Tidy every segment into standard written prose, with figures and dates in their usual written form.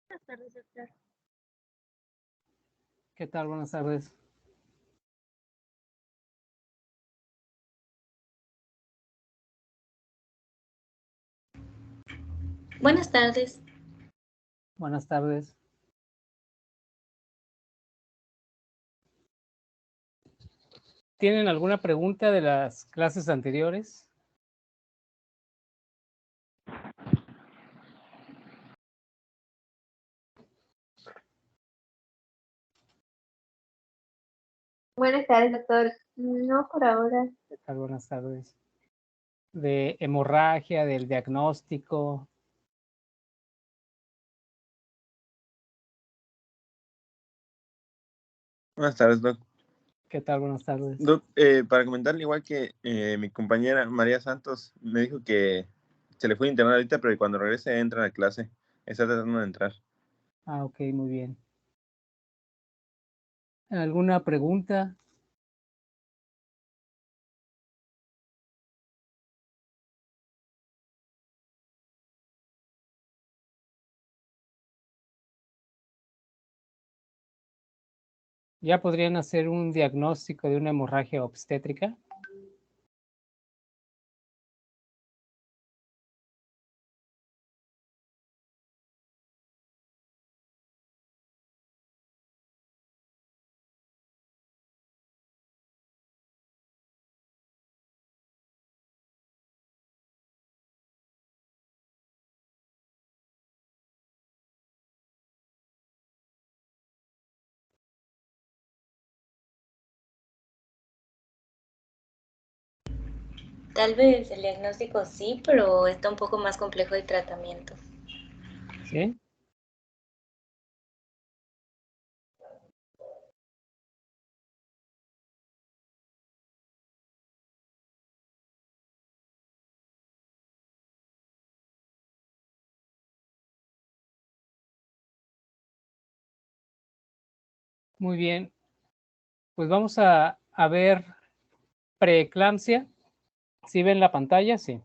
Buenas tardes, doctor. ¿Qué tal? Buenas tardes. Buenas tardes. Buenas tardes. ¿Tienen alguna pregunta de las clases anteriores? Buenas tardes, doctor. No por ahora. ¿Qué tal? Buenas tardes. De hemorragia, del diagnóstico. Buenas tardes, Doc. ¿Qué tal? Buenas tardes. Doc, para comentarle, igual que mi compañera María Santos me dijo que se le fue a internar ahorita, pero que cuando regrese entra a la clase. Está tratando de entrar. Ah, ok, muy bien. ¿Alguna pregunta? ¿Ya podrían hacer un diagnóstico de una hemorragia obstétrica? Tal vez el diagnóstico sí, pero está un poco más complejo el tratamiento. ¿Sí? Muy bien. Pues vamos a ver preeclampsia. ¿Sí ven la pantalla? Sí.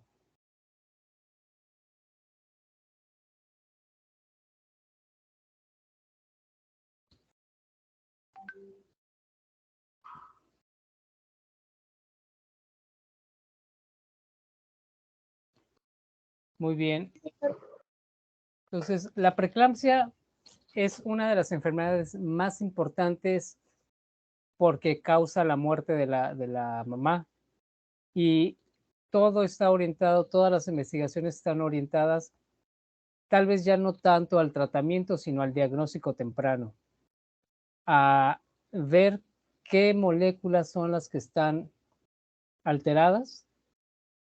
Muy bien. Entonces, la preeclampsia es una de las enfermedades más importantes porque causa la muerte de la mamá. Y todo está orientado, todas las investigaciones están orientadas, tal vez ya no tanto al tratamiento, sino al diagnóstico temprano, a ver qué moléculas son las que están alteradas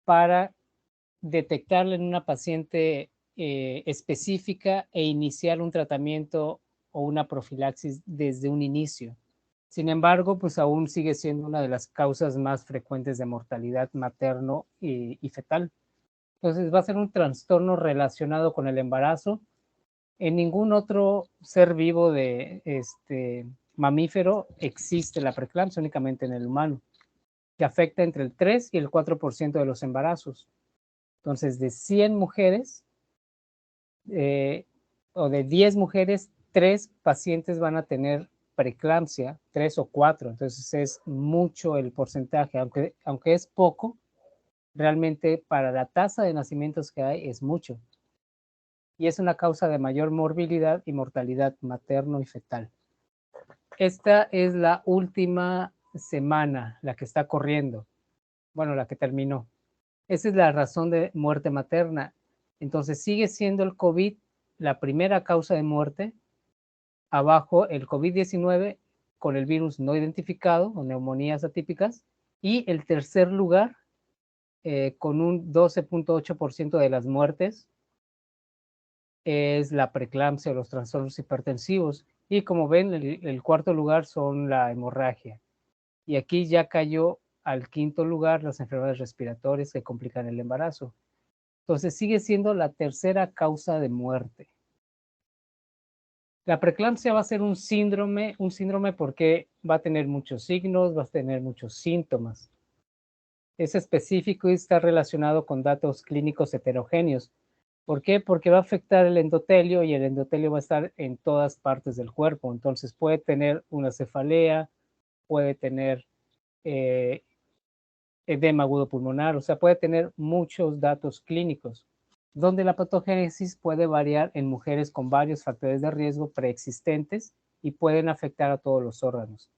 para detectarla en una paciente específica e iniciar un tratamiento o una profilaxis desde un inicio. Sin embargo, pues aún sigue siendo una de las causas más frecuentes de mortalidad materno y fetal. Entonces va a ser un trastorno relacionado con el embarazo. En ningún otro ser vivo de mamífero existe la preeclampsia, únicamente en el humano, que afecta entre el 3 y el 4% de los embarazos. Entonces, de 100 mujeres o de 10 mujeres, 3 pacientes van a tener preeclampsia, 3 o 4. Entonces es mucho el porcentaje, aunque es poco, realmente para la tasa de nacimientos que hay es mucho. Y es una causa de mayor morbilidad y mortalidad materno y fetal. Esta es la última semana, la que está corriendo, bueno, la que terminó. Esa es la razón de muerte materna. Entonces sigue siendo el COVID la primera causa de muerte, abajo el COVID-19 con el virus no identificado o neumonías atípicas, y el tercer lugar con un 12.8% de las muertes es la preeclampsia o los trastornos hipertensivos, y como ven el cuarto lugar son la hemorragia, y aquí ya cayó al quinto lugar las enfermedades respiratorias que complican el embarazo. Entonces sigue siendo la tercera causa de muerte. La preeclampsia va a ser un síndrome porque va a tener muchos signos, va a tener muchos síntomas. Es específico y está relacionado con datos clínicos heterogéneos. ¿Por qué? Porque va a afectar el endotelio y el endotelio va a estar en todas partes del cuerpo. Entonces puede tener una cefalea, puede tener edema agudo pulmonar, o sea, puede tener muchos datos clínicos, donde la patogénesis puede variar en mujeres con varios factores de riesgo preexistentes y pueden afectar a todos los órganos.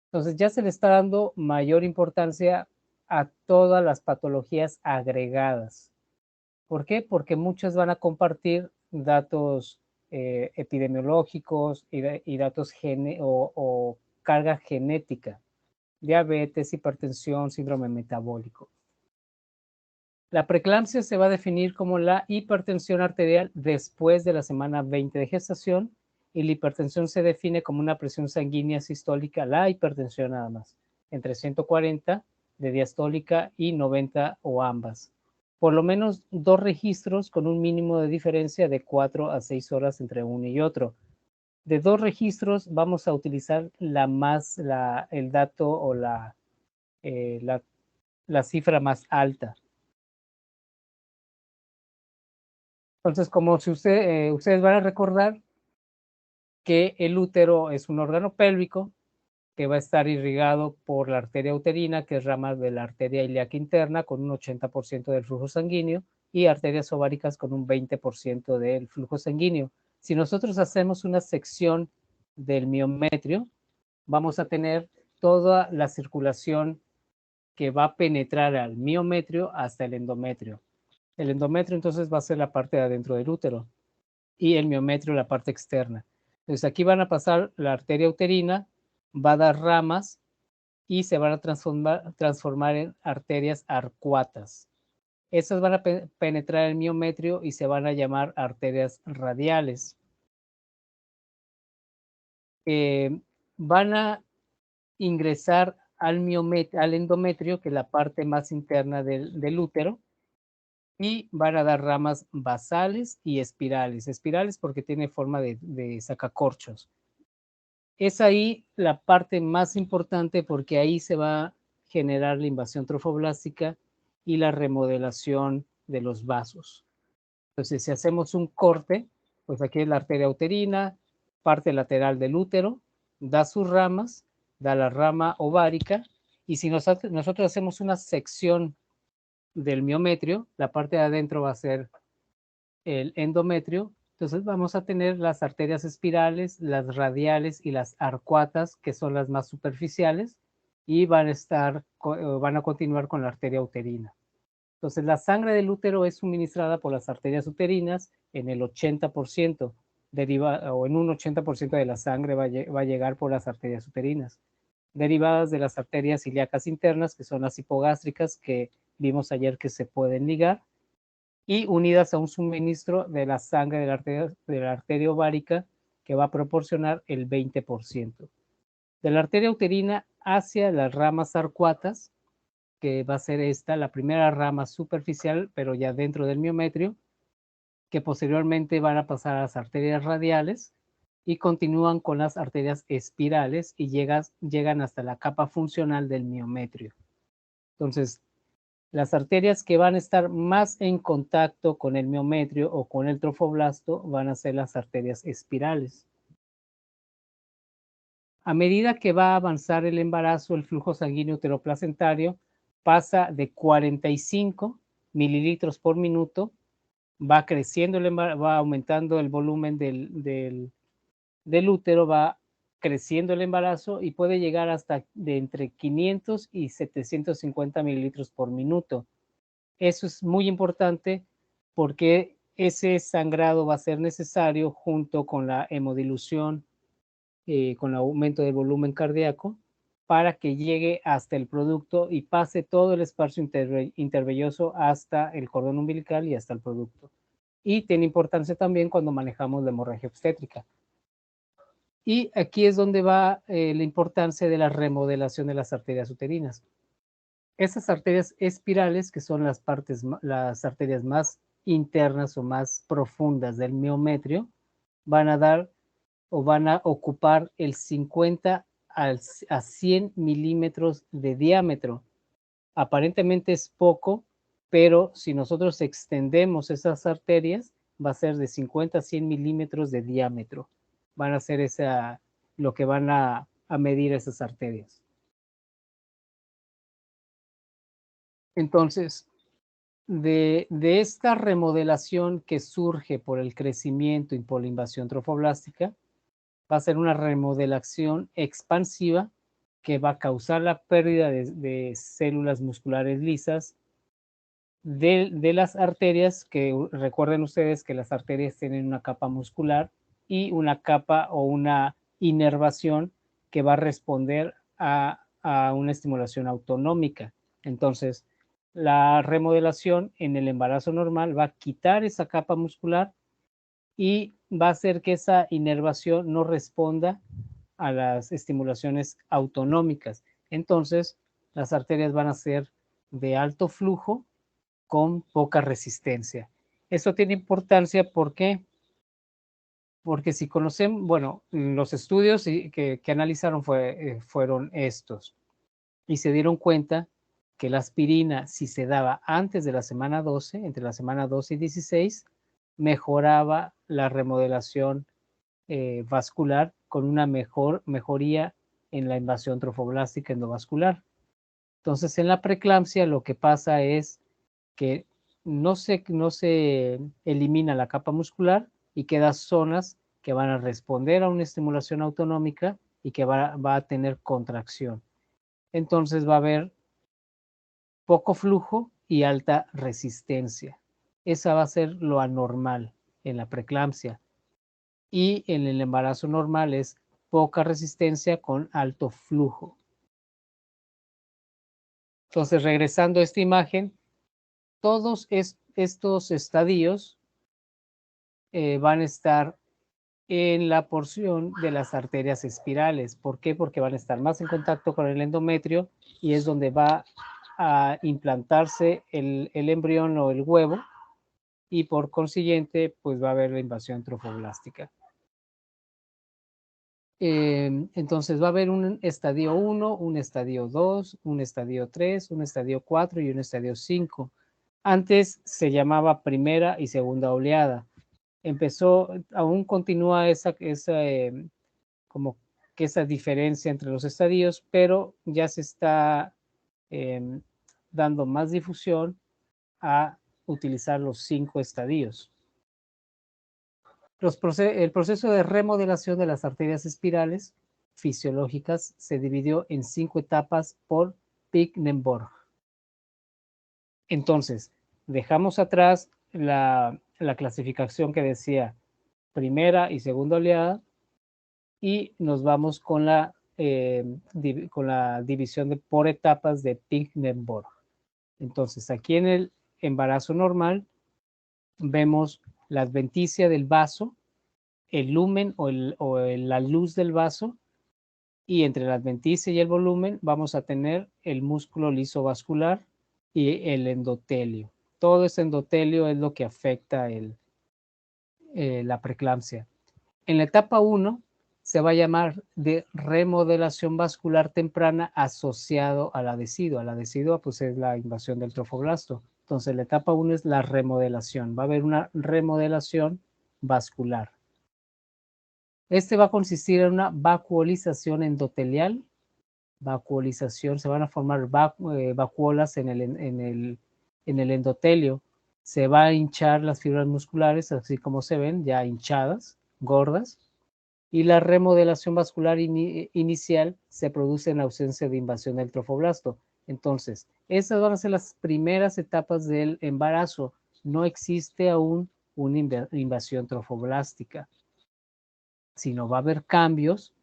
Entonces ya se le está dando mayor importancia a todas las patologías agregadas. ¿Por qué? Porque muchas van a compartir datos epidemiológicos y datos o carga genética, diabetes, hipertensión, síndrome metabólico. La preeclampsia se va a definir como la hipertensión arterial después de la semana 20 de gestación y la hipertensión se define como una presión sanguínea sistólica, la hipertensión nada más, entre 140 de diastólica y 90 o ambas. Por lo menos 2 registros con un mínimo de diferencia de 4 a 6 horas entre uno y otro. De 2 registros vamos a utilizar el dato o la cifra más alta. Entonces, como si ustedes van a recordar que el útero es un órgano pélvico que va a estar irrigado por la arteria uterina, que es rama de la arteria ilíaca interna, con un 80% del flujo sanguíneo, y arterias ováricas con un 20% del flujo sanguíneo. Si nosotros hacemos una sección del miometrio, vamos a tener toda la circulación que va a penetrar al miometrio hasta el endometrio. El endometrio entonces va a ser la parte de adentro del útero y el miometrio la parte externa. Entonces aquí van a pasar la arteria uterina, va a dar ramas y se van a transformar en arterias arcuatas. Estas van a penetrar el miometrio y se van a llamar arterias radiales. Van a ingresar al endometrio, que es la parte más interna del útero, y van a dar ramas basales y espirales. Espirales porque tiene forma de sacacorchos. Es ahí la parte más importante porque ahí se va a generar la invasión trofoblástica y la remodelación de los vasos. Entonces, si hacemos un corte, pues aquí es la arteria uterina, parte lateral del útero, da sus ramas, da la rama ovárica, y si nosotros hacemos una sección del miometrio, la parte de adentro va a ser el endometrio, entonces vamos a tener las arterias espirales, las radiales y las arcuatas, que son las más superficiales, y van a continuar con la arteria uterina. Entonces la sangre del útero es suministrada por las arterias uterinas en el 80%, o en un 80% de la sangre va a llegar por las arterias uterinas, derivadas de las arterias ilíacas internas, que son las hipogástricas, que vimos ayer que se pueden ligar, y unidas a un suministro de la sangre de la arteria ovárica, que va a proporcionar el 20%. De la arteria uterina hacia las ramas arcuatas, que va a ser la primera rama superficial, pero ya dentro del miometrio, que posteriormente van a pasar a las arterias radiales y continúan con las arterias espirales y llegan hasta la capa funcional del miometrio. Entonces, las arterias que van a estar más en contacto con el miometrio o con el trofoblasto van a ser las arterias espirales. A medida que va a avanzar el embarazo, el flujo sanguíneo uteroplacentario pasa de 45 mililitros por minuto, va creciendo, va aumentando el volumen del útero, va creciendo el embarazo y puede llegar hasta de entre 500 y 750 mililitros por minuto. Eso es muy importante porque ese sangrado va a ser necesario junto con la hemodilución, con el aumento del volumen cardíaco, para que llegue hasta el producto y pase todo el espacio intervelloso hasta el cordón umbilical y hasta el producto. Y tiene importancia también cuando manejamos la hemorragia obstétrica. Y aquí es donde va la importancia de la remodelación de las arterias uterinas. Esas arterias espirales, que son las arterias más internas o más profundas del miometrio, van a dar o van a ocupar el 50 a 100 milímetros de diámetro. Aparentemente es poco, pero si nosotros extendemos esas arterias, va a ser de 50 a 100 milímetros de diámetro. Van a ser lo que van a medir esas arterias. Entonces, de esta remodelación que surge por el crecimiento y por la invasión trofoblástica, va a ser una remodelación expansiva que va a causar la pérdida de células musculares lisas de las arterias, que recuerden ustedes que las arterias tienen una capa muscular y una capa o una inervación que va a responder a una estimulación autonómica. Entonces, la remodelación en el embarazo normal va a quitar esa capa muscular y va a hacer que esa inervación no responda a las estimulaciones autonómicas. Entonces, las arterias van a ser de alto flujo con poca resistencia. Esto tiene importancia porque si conocemos, bueno, los estudios que analizaron fueron estos y se dieron cuenta que la aspirina, si se daba antes de la semana 12, entre la semana 12 y 16, mejoraba la remodelación vascular con una mejoría en la invasión trofoblástica endovascular. Entonces, en la preeclampsia lo que pasa es que no se elimina la capa muscular y quedan zonas que van a responder a una estimulación autonómica y que va a tener contracción. Entonces va a haber poco flujo y alta resistencia. Esa va a ser lo anormal en la preeclampsia. Y en el embarazo normal es poca resistencia con alto flujo. Entonces, regresando a esta imagen, todos estos estadios van a estar en la porción de las arterias espirales. ¿Por qué? Porque van a estar más en contacto con el endometrio y es donde va a implantarse el embrión o el huevo y por consiguiente pues va a haber la invasión trofoblástica. Entonces va a haber un estadio 1, un estadio 2, un estadio 3, un estadio 4 y un estadio 5. Antes se llamaba primera y segunda oleada. Aún continúa como que esa diferencia entre los estadios, pero ya se está dando más difusión a utilizar los 5 estadios. El proceso de remodelación de las arterias espirales fisiológicas se dividió en 5 etapas por Pignenborg. Entonces, dejamos atrás la clasificación que decía primera y segunda oleada y nos vamos con la división por etapas de Pignenborg. Entonces, aquí en el embarazo normal vemos la adventicia del vaso, el lumen o la luz del vaso, y entre la adventicia y el volumen vamos a tener el músculo liso vascular y el endotelio. Todo ese endotelio es lo que afecta la preeclampsia. En la etapa 1 se va a llamar de remodelación vascular temprana asociado a la decidua. La decidua pues es la invasión del trofoblasto. Entonces la etapa 1 es la remodelación. Va a haber una remodelación vascular. Este va a consistir en una vacuolización endotelial. Vacuolización, se van a formar vacuolas en el endotelio. Se va a hinchar las fibras musculares, así como se ven, ya hinchadas, gordas. Y la remodelación vascular inicial se produce en ausencia de invasión del trofoblasto. Entonces, esas van a ser las primeras etapas del embarazo. No existe aún una invasión trofoblástica, sino va a haber cambios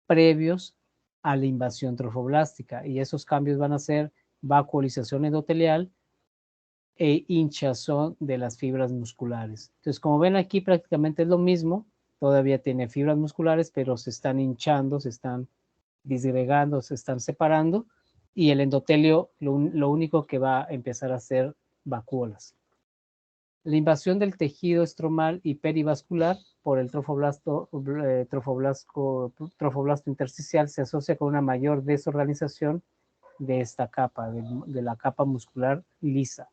previos a la invasión trofoblástica y esos cambios van a ser vacuolización endotelial e hinchazón de las fibras musculares. Entonces, como ven aquí prácticamente es lo mismo, todavía tiene fibras musculares, pero se están hinchando, se están disgregando, se están separando y el endotelio lo único que va a empezar a hacer vacuolas. La invasión del tejido estromal y perivascular por el trofoblasto intersticial se asocia con una mayor desorganización de esta capa, de la capa muscular lisa.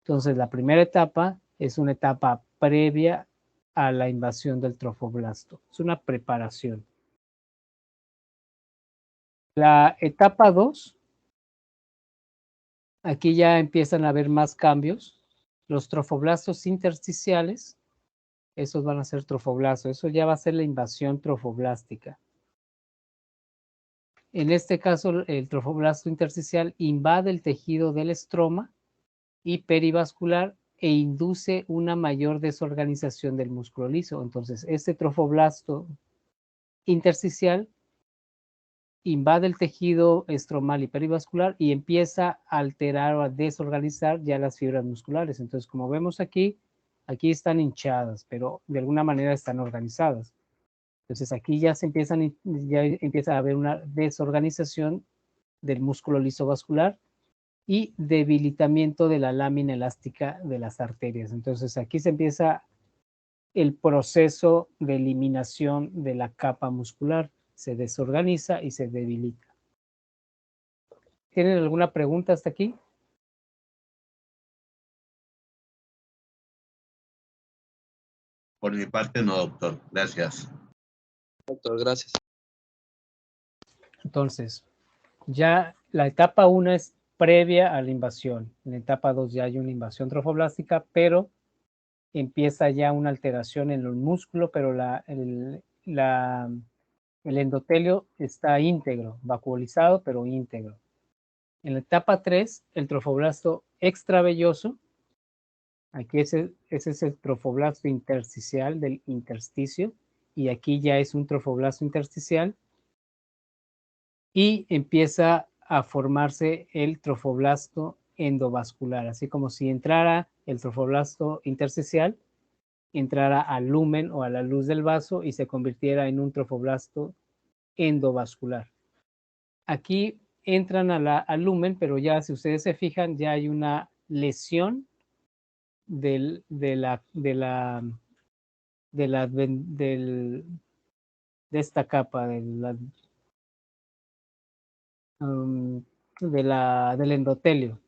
Entonces, la primera etapa es una etapa previa a la invasión del trofoblasto. Es una preparación. La etapa 2, aquí ya empiezan a haber más cambios. Los trofoblastos intersticiales, esos van a ser trofoblastos. Eso ya va a ser la invasión trofoblástica. En este caso, el trofoblasto intersticial invade el tejido del estroma y perivascular e induce una mayor desorganización del músculo liso. Entonces, este trofoblasto intersticial invade el tejido estromal y perivascular y empieza a alterar o a desorganizar ya las fibras musculares. Entonces, como vemos aquí, aquí están hinchadas, pero de alguna manera están organizadas. Entonces, aquí ya empieza a haber una desorganización del músculo liso vascular y debilitamiento de la lámina elástica de las arterias. Entonces, aquí se empieza el proceso de eliminación de la capa muscular. Se desorganiza y se debilita. ¿Tienen alguna pregunta hasta aquí? Por mi parte, no, doctor. Gracias. Doctor, gracias. Entonces, ya la etapa 1 es previa a la invasión. En la etapa 2 ya hay una invasión trofoblástica, pero empieza ya una alteración en el músculo, pero el endotelio está íntegro, vacuolizado, pero íntegro. En la etapa 3, el trofoblasto extravelloso, aquí ese es el trofoblasto intersticial del intersticio, y aquí ya es un trofoblasto intersticial, y empieza a formarse el trofoblasto endovascular, así como si entrara el trofoblasto intersticial, entrara al lumen o a la luz del vaso y se convirtiera en un trofoblasto endovascular. Aquí entran al lumen, pero ya si ustedes se fijan, ya hay una lesión de esta capa del endotelio.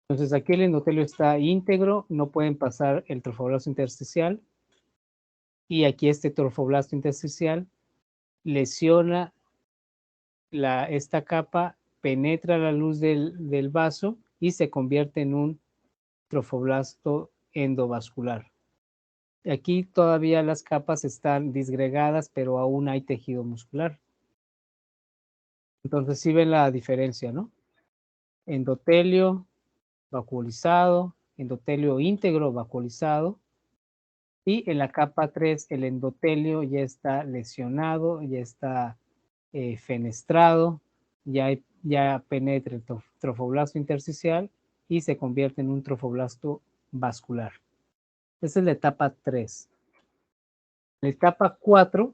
Entonces aquí el endotelio está íntegro, no pueden pasar el trofoblasto intersticial, y aquí este trofoblasto intersticial lesiona esta capa, penetra la luz del vaso y se convierte en un trofoblasto endovascular. Aquí todavía las capas están disgregadas, pero aún hay tejido muscular. Entonces sí ven la diferencia, ¿no? Endotelio vacuolizado, endotelio íntegro vacuolizado, y en la capa 3 el endotelio ya está lesionado, ya está fenestrado, ya penetra el trofoblasto intersticial y se convierte en un trofoblasto vascular. Esa es la etapa 3. La etapa 4,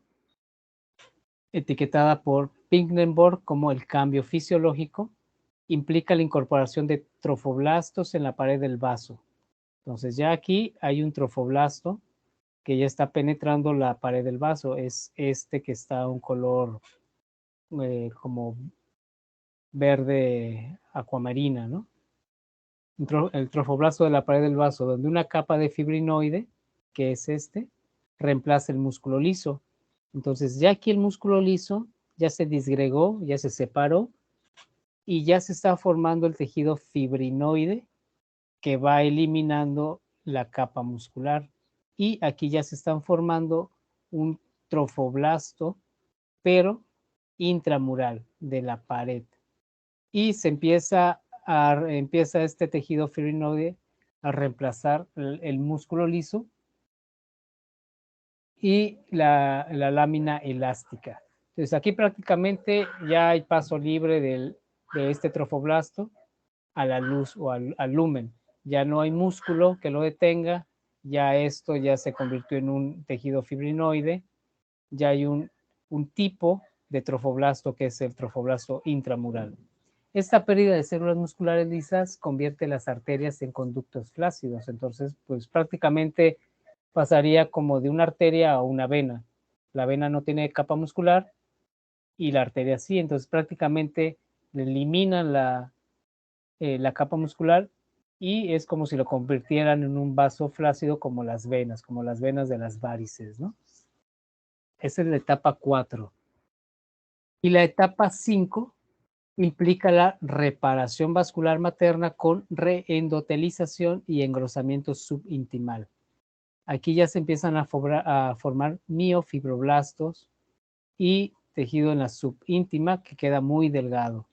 etiquetada por Pingenborg como el cambio fisiológico, implica la incorporación de trofoblastos en la pared del vaso. Entonces ya aquí hay un trofoblasto que ya está penetrando la pared del vaso. Es este que está un color como verde acuamarina, ¿no? El trofoblasto de la pared del vaso, donde una capa de fibrinoide, que es reemplaza el músculo liso. Entonces ya aquí el músculo liso ya se disgregó, ya se separó y ya se está formando el tejido fibrinoide que va eliminando la capa muscular. Y aquí ya se están formando un trofoblasto, pero intramural de la pared. Y se empieza este tejido fibrinoide a reemplazar el músculo liso y la lámina elástica. Entonces aquí prácticamente ya hay paso libre de este trofoblasto a la luz o al lumen. Ya no hay músculo que lo detenga, ya esto ya se convirtió en un tejido fibrinoide, ya hay un tipo de trofoblasto que es el trofoblasto intramural. Esta pérdida de células musculares lisas convierte las arterias en conductos flácidos, entonces pues prácticamente pasaría como de una arteria a una vena. La vena no tiene capa muscular y la arteria sí, entonces prácticamente eliminan la capa muscular y es como si lo convirtieran en un vaso flácido como las venas de las varices, ¿no? Esa es la etapa 4. Y la etapa 5 implica la reparación vascular materna con reendotelización y engrosamiento subintimal. Aquí ya se empiezan a formar miofibroblastos y tejido en la subíntima que queda muy delgado.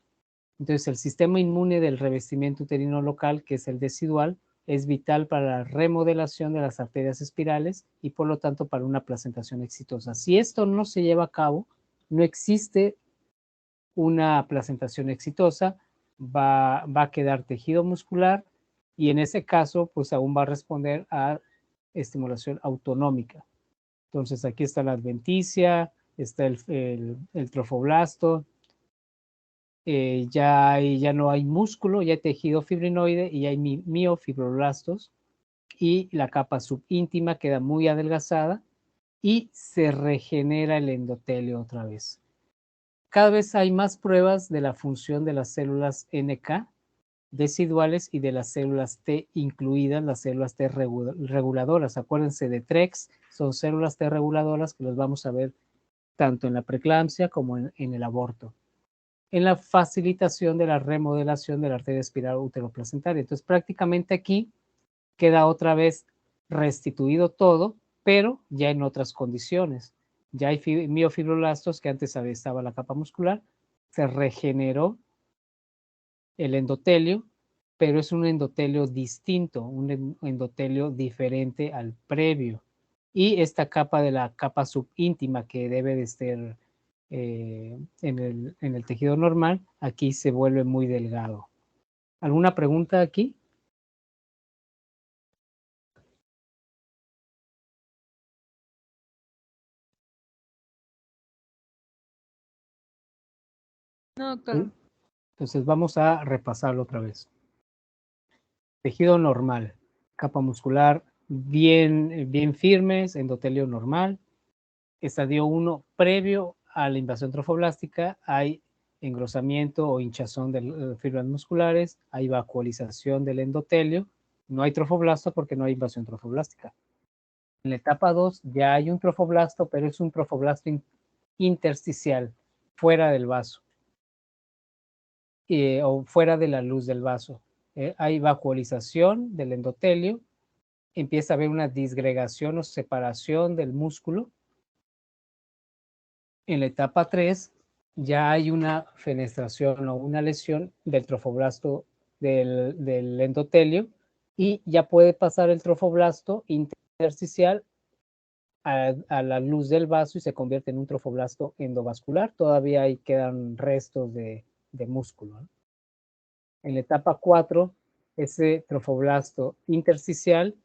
Entonces, el sistema inmune del revestimiento uterino local, que es el decidual, es vital para la remodelación de las arterias espirales y por lo tanto para una placentación exitosa. Si esto no se lleva a cabo, no existe una placentación exitosa, va a quedar tejido muscular y en ese caso, pues aún va a responder a estimulación autonómica. Entonces, aquí está la adventicia, está el trofoblasto, ya no hay músculo, ya hay tejido fibrinoide y hay miofibroblastos y la capa subíntima queda muy adelgazada y se regenera el endotelio otra vez. Cada vez hay más pruebas de la función de las células NK deciduales y de las células T, incluidas las células T reguladoras. Acuérdense de TREX, son células T reguladoras que las vamos a ver tanto en la preeclampsia como en el aborto, en la facilitación de la remodelación de la arteria espiral uteroplacentaria. Entonces, prácticamente aquí queda otra vez restituido todo, pero ya en otras condiciones. Ya hay miofibroblastos que antes estaba la capa muscular, se regeneró el endotelio, pero es un endotelio distinto, un endotelio diferente al previo. Y esta capa de la capa subíntima que debe de estar en el tejido normal, aquí se vuelve muy delgado. ¿Alguna pregunta aquí? No, claro. Entonces vamos a repasarlo otra vez. Tejido normal, capa muscular bien firmes, endotelio normal. Estadio 1, previo a la invasión trofoblástica, hay engrosamiento o hinchazón de fibras musculares, hay vacuolización del endotelio, no hay trofoblasto porque no hay invasión trofoblástica. En la etapa 2 ya hay un trofoblasto, pero es un trofoblasto intersticial, fuera del vaso, o fuera de la luz del vaso. Hay vacuolización del endotelio, empieza a haber una disgregación o separación del músculo. En la etapa 3 ya hay una fenestración o una lesión del trofoblasto del endotelio y ya puede pasar el trofoblasto intersticial a la luz del vaso y se convierte en un trofoblasto endovascular. Todavía ahí quedan restos de músculo, ¿no? En la etapa 4, ese trofoblasto intersticial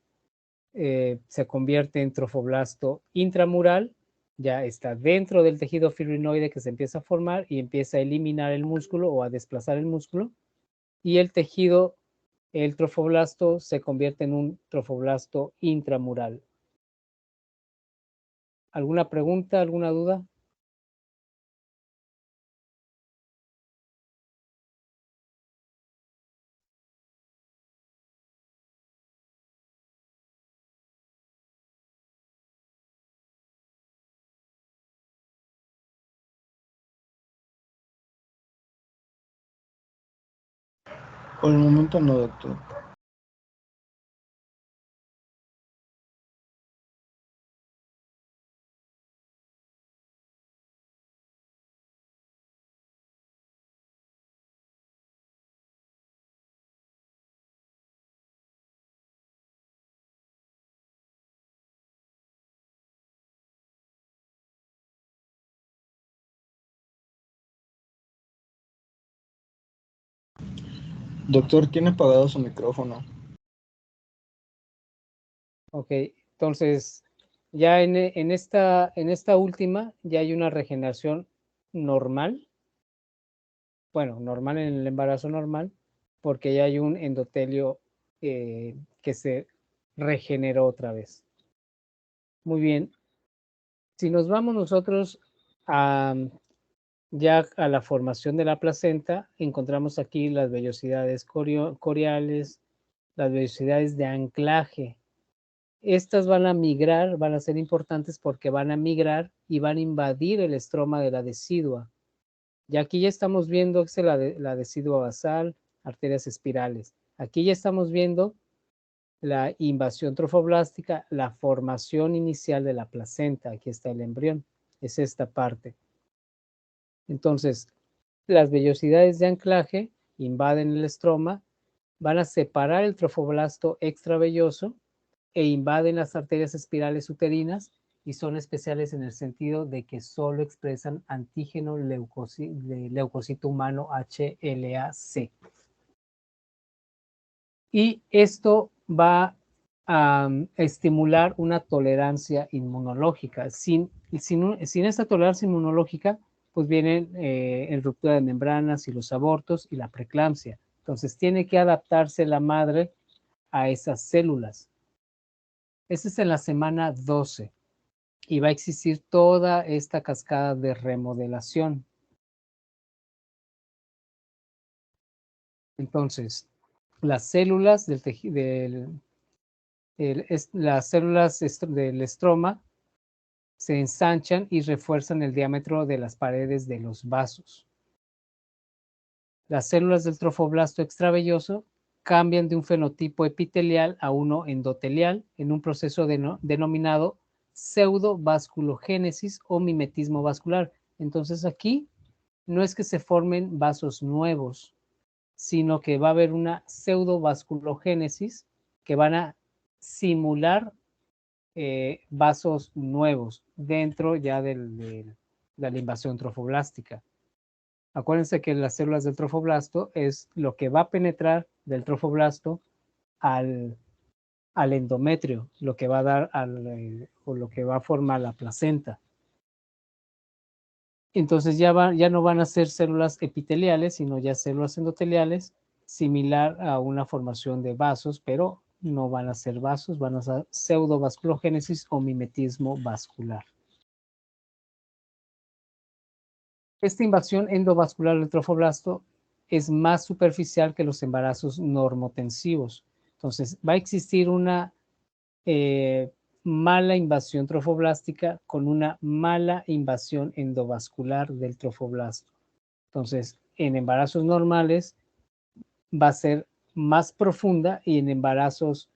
se convierte en trofoblasto intramural, ya está dentro del tejido fibrinoide que se empieza a formar y empieza a eliminar el músculo o a desplazar el músculo, y el trofoblasto se convierte en un trofoblasto intramural. ¿Alguna pregunta, alguna duda? Por el momento no, doctor. Doctor, ¿tiene apagado su micrófono? Ok, entonces ya en esta última ya hay una regeneración normal, bueno, normal en el embarazo normal, porque ya hay un endotelio que se regeneró otra vez. Muy bien. Si nos vamos nosotros ya a la formación de la placenta, encontramos aquí las vellosidades coriales, las vellosidades de anclaje. Estas van a migrar, van a ser importantes porque van a migrar y van a invadir el estroma de la decidua. Y aquí ya estamos viendo la decidua basal, arterias espirales. Aquí ya estamos viendo la invasión trofoblástica, la formación inicial de la placenta. Aquí está el embrión, es esta parte. Entonces, las vellosidades de anclaje invaden el estroma, van a separar el trofoblasto extravelloso e invaden las arterias espirales uterinas y son especiales en el sentido de que solo expresan antígeno de leucocito humano HLA-C. Y esto va a estimular una tolerancia inmunológica. Sin esta tolerancia inmunológica, pues vienen en ruptura de membranas y los abortos y la preeclampsia. Entonces tiene que adaptarse la madre a esas células. Este es en la semana 12 y va a existir toda esta cascada de remodelación. Entonces, las células del estroma se ensanchan y refuerzan el diámetro de las paredes de los vasos. Las células del trofoblasto extravelloso cambian de un fenotipo epitelial a uno endotelial en un proceso denominado pseudovasculogénesis o mimetismo vascular. Entonces aquí no es que se formen vasos nuevos, sino que va a haber una pseudovasculogénesis que van a simular vasos nuevos dentro ya de la invasión trofoblástica. Acuérdense que las células del trofoblasto es lo que va a penetrar del trofoblasto al endometrio, lo que va a dar o lo que va a formar la placenta. Entonces ya no van a ser células epiteliales, sino ya células endoteliales, similar a una formación de vasos, pero no van a ser vasos, van a ser pseudovasculogénesis o mimetismo vascular. Esta invasión endovascular del trofoblasto es más superficial que los embarazos normotensivos. Entonces, va a existir una mala invasión trofoblástica con una mala invasión endovascular del trofoblasto. Entonces, en embarazos normales va a ser más profunda y en embarazos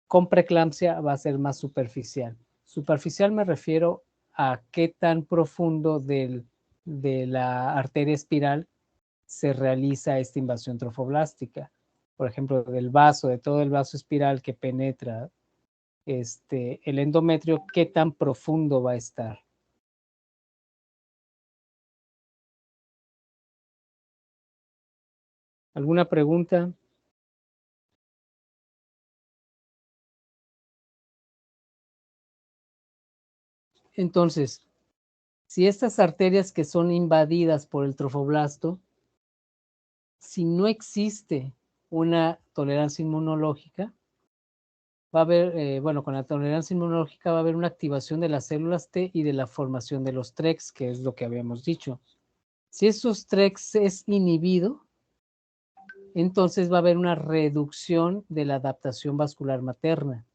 con preeclampsia va a ser más superficial. Superficial me refiero a qué tan profundo de la arteria espiral se realiza esta invasión trofoblástica. Por ejemplo, de todo el vaso espiral que penetra el endometrio, qué tan profundo va a estar. ¿Alguna pregunta? Entonces, si estas arterias que son invadidas por el trofoblasto, si no existe una tolerancia inmunológica, va a haber, con la tolerancia inmunológica va a haber una activación de las células T y de la formación de los TREX, que es lo que habíamos dicho. Si esos TREX es inhibido, entonces va a haber una reducción de la adaptación vascular materna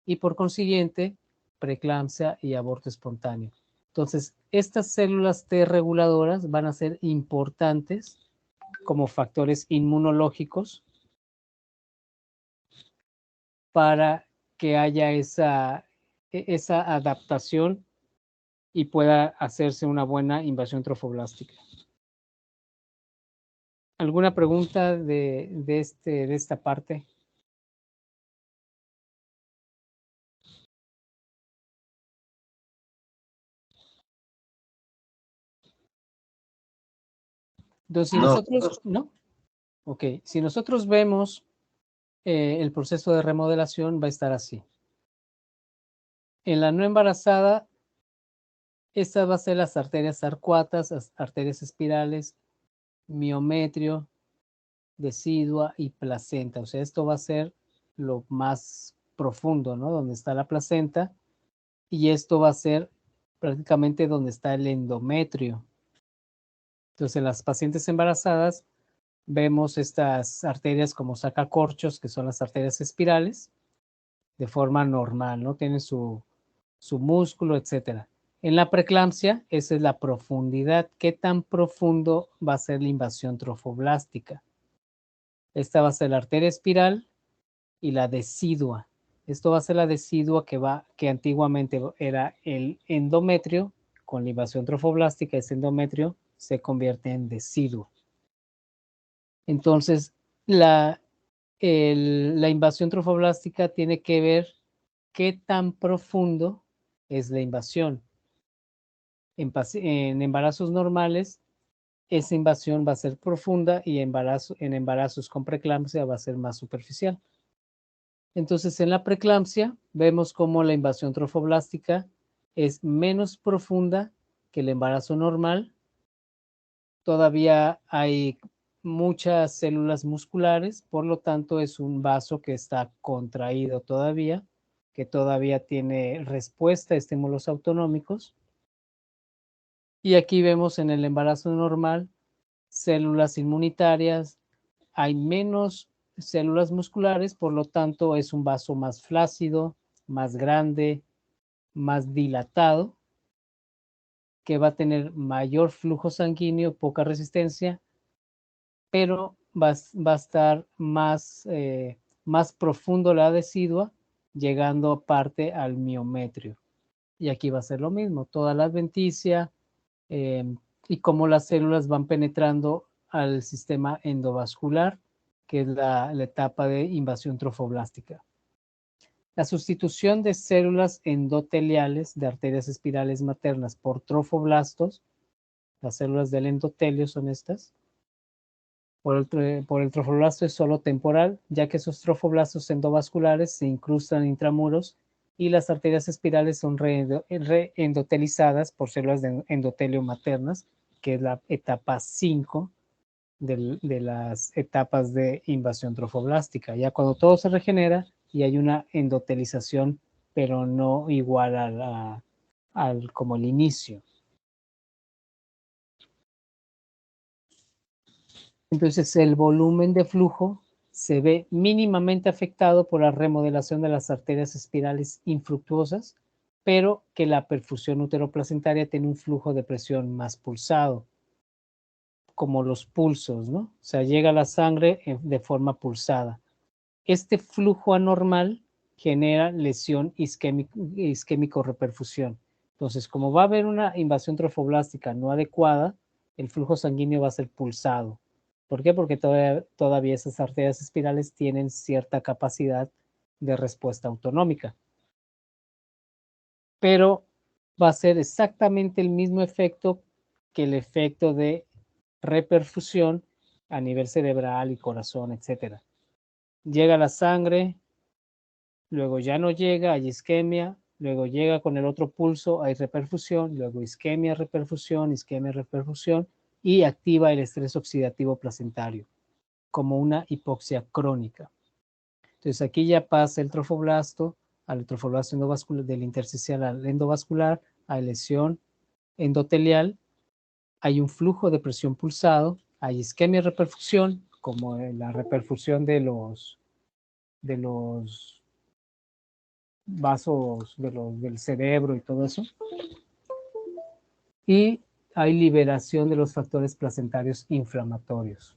y por consiguiente preeclampsia y aborto espontáneo. Entonces, estas células T reguladoras van a ser importantes como factores inmunológicos para que haya esa adaptación y pueda hacerse una buena invasión trofoblástica. ¿Alguna pregunta de esta parte? Entonces, si nosotros, ¿no? Ok, si nosotros vemos el proceso de remodelación, va a estar así. En la no embarazada, estas van a ser las arterias arcuatas, las arterias espirales, miometrio, decidua y placenta. O sea, esto va a ser lo más profundo, ¿no? Donde está la placenta. Y esto va a ser prácticamente donde está el endometrio. Entonces, en las pacientes embarazadas vemos estas arterias como sacacorchos, que son las arterias espirales, de forma normal, ¿no? Tienen su músculo, etcétera. En la preeclampsia, esa es la profundidad. ¿Qué tan profundo va a ser la invasión trofoblástica? Esta va a ser la arteria espiral y la decidua. Esto va a ser la decidua que antiguamente era el endometrio. Con la invasión trofoblástica, ese endometrio se convierte en deciduo. Entonces, la invasión trofoblástica tiene que ver qué tan profundo es la invasión. En embarazos normales, esa invasión va a ser profunda y en embarazos con preeclampsia va a ser más superficial. Entonces, en la preeclampsia vemos cómo la invasión trofoblástica es menos profunda que el embarazo normal. Todavía hay muchas células musculares, por lo tanto es un vaso que está contraído todavía, que todavía tiene respuesta a estímulos autonómicos. Y aquí vemos en el embarazo normal células inmunitarias, hay menos células musculares, por lo tanto es un vaso más flácido, más grande, más dilatado, que va a tener mayor flujo sanguíneo, poca resistencia, pero va a estar más profundo la decidua, llegando parte al miometrio. Y aquí va a ser lo mismo, toda la adventicia y cómo las células van penetrando al sistema endovascular, que es la etapa de invasión trofoblástica. La sustitución de células endoteliales de arterias espirales maternas por trofoblastos, las células del endotelio son estas, por el trofoblasto es solo temporal, ya que esos trofoblastos endovasculares se incrustan intramuros y las arterias espirales son reendotelizadas por células de endotelio maternas, que es la etapa 5 de las etapas de invasión trofoblástica. Ya cuando todo se regenera y hay una endotelización, pero no igual como el inicio. Entonces el volumen de flujo se ve mínimamente afectado por la remodelación de las arterias espirales infructuosas, pero que la perfusión uteroplacentaria tiene un flujo de presión más pulsado, como los pulsos, ¿no? O sea, llega la sangre de forma pulsada. Este flujo anormal genera lesión isquémico-reperfusión. Entonces, como va a haber una invasión trofoblástica no adecuada, el flujo sanguíneo va a ser pulsado. ¿Por qué? Porque todavía esas arterias espirales tienen cierta capacidad de respuesta autonómica. Pero va a ser exactamente el mismo efecto que el efecto de reperfusión a nivel cerebral y corazón, etc. Llega la sangre, luego ya no llega, hay isquemia, luego llega con el otro pulso, hay reperfusión, luego isquemia, reperfusión, y activa el estrés oxidativo placentario, como una hipoxia crónica. Entonces aquí ya pasa el trofoblasto al trofoblasto endovascular, del intersticial al endovascular, a lesión endotelial, hay un flujo de presión pulsado, hay isquemia reperfusión, como la reperfusión de los vasos del cerebro y todo eso. Y hay liberación de los factores placentarios inflamatorios.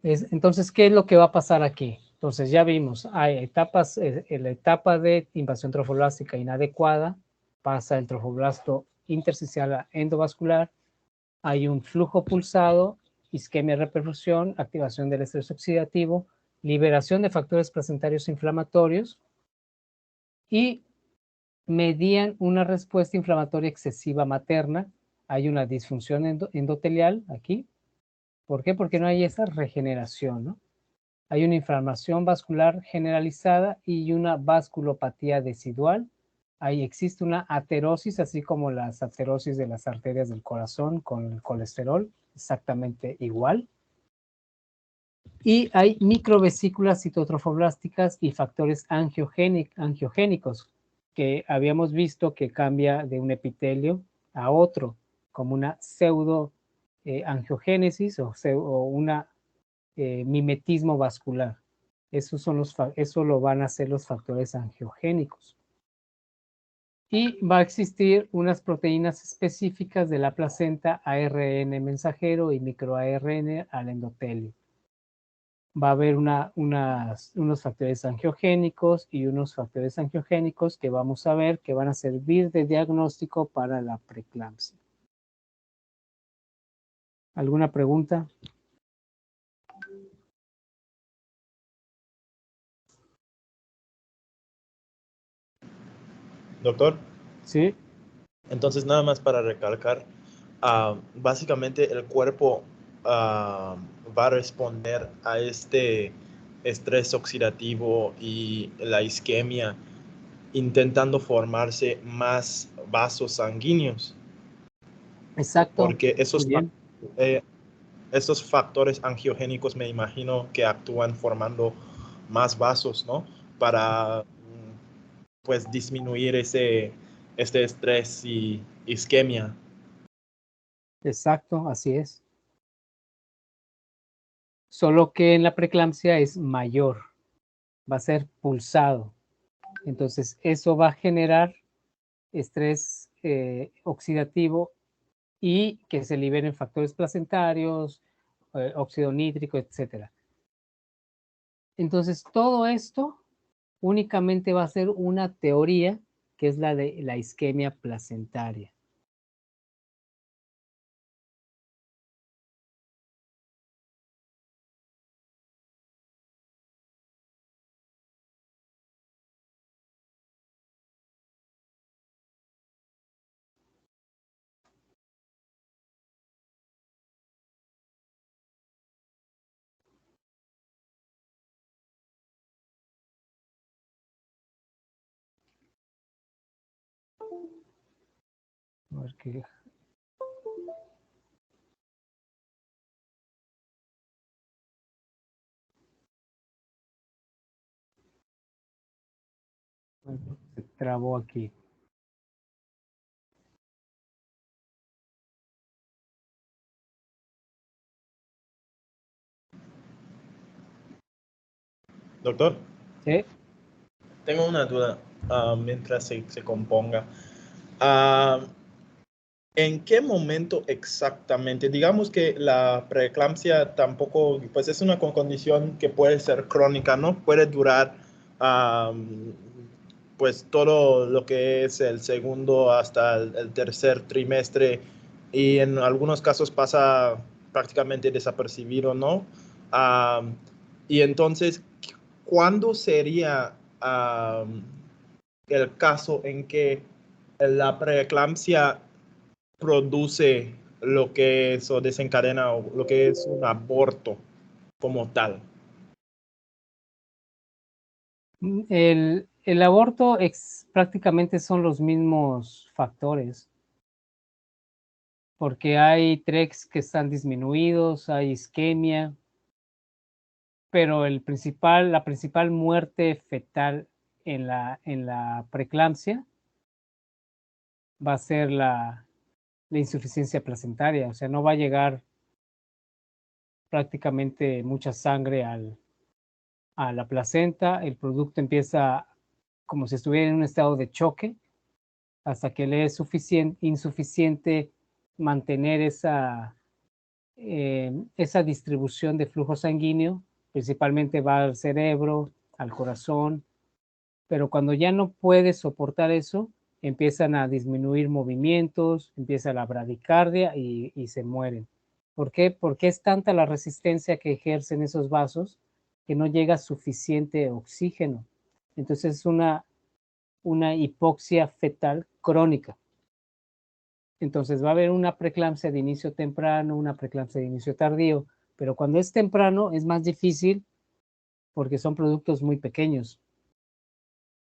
Entonces, ¿qué es lo que va a pasar aquí? Entonces, ya vimos, hay etapas, en la etapa de invasión trofoblástica inadecuada, pasa el trofoblasto intersticial a endovascular, hay un flujo pulsado, isquemia reperfusión, activación del estrés oxidativo, liberación de factores placentarios inflamatorios y median una respuesta inflamatoria excesiva materna. Hay una disfunción endotelial aquí. ¿Por qué? Porque no hay esa regeneración, ¿no? Hay una inflamación vascular generalizada y una vasculopatía decidual. Ahí existe una aterosis, así como las aterosis de las arterias del corazón con el colesterol, exactamente igual. Y hay microvesículas citotrofoblásticas y factores angiogénicos que habíamos visto que cambia de un epitelio a otro, como una pseudo angiogénesis o una mimetismo vascular. Eso lo van a hacer los factores angiogénicos. Y va a existir unas proteínas específicas de la placenta, ARN mensajero y microARN al endotelio. Va a haber unos factores angiogénicos y unos factores angiogénicos que vamos a ver que van a servir de diagnóstico para la preeclampsia. ¿Alguna pregunta? Doctor, Sí. entonces nada más para recalcar, básicamente el cuerpo va a responder a este estrés oxidativo y la isquemia intentando formarse más vasos sanguíneos, Exacto. porque Muy bien. estos factores angiogénicos me imagino que actúan formando más vasos, ¿no? Para pues disminuir este estrés y isquemia. Exacto, así es. Solo que en la preeclampsia es mayor, va a ser pulsado. Entonces, eso va a generar estrés oxidativo y que se liberen factores placentarios, óxido nítrico, etc. Entonces, todo esto únicamente va a ser una teoría que es la de la isquemia placentaria. A ver qué. Se trabó aquí. Doctor, ¿Sí? tengo una duda mientras se componga. ¿En qué momento exactamente? Digamos que la preeclampsia tampoco, pues es una condición que puede ser crónica, ¿no? Puede durar pues todo lo que es el segundo hasta el tercer trimestre y en algunos casos pasa prácticamente desapercibido, ¿no? Y entonces, ¿cuándo sería el caso en que la preeclampsia produce lo que eso desencadena o lo que es un aborto como tal? El aborto prácticamente son los mismos factores, porque hay TREX que están disminuidos, hay isquemia, pero la principal muerte fetal en la preeclampsia va a ser la insuficiencia placentaria, o sea, no va a llegar prácticamente mucha sangre a la placenta, el producto empieza como si estuviera en un estado de choque, hasta que le es insuficiente mantener esa distribución de flujo sanguíneo, principalmente va al cerebro, al corazón, pero cuando ya no puede soportar eso, empiezan a disminuir movimientos, empieza la bradicardia y se mueren. ¿Por qué? Porque es tanta la resistencia que ejercen esos vasos que no llega suficiente oxígeno. Entonces es una hipoxia fetal crónica. Entonces va a haber una preeclampsia de inicio temprano, una preeclampsia de inicio tardío, pero cuando es temprano es más difícil porque son productos muy pequeños.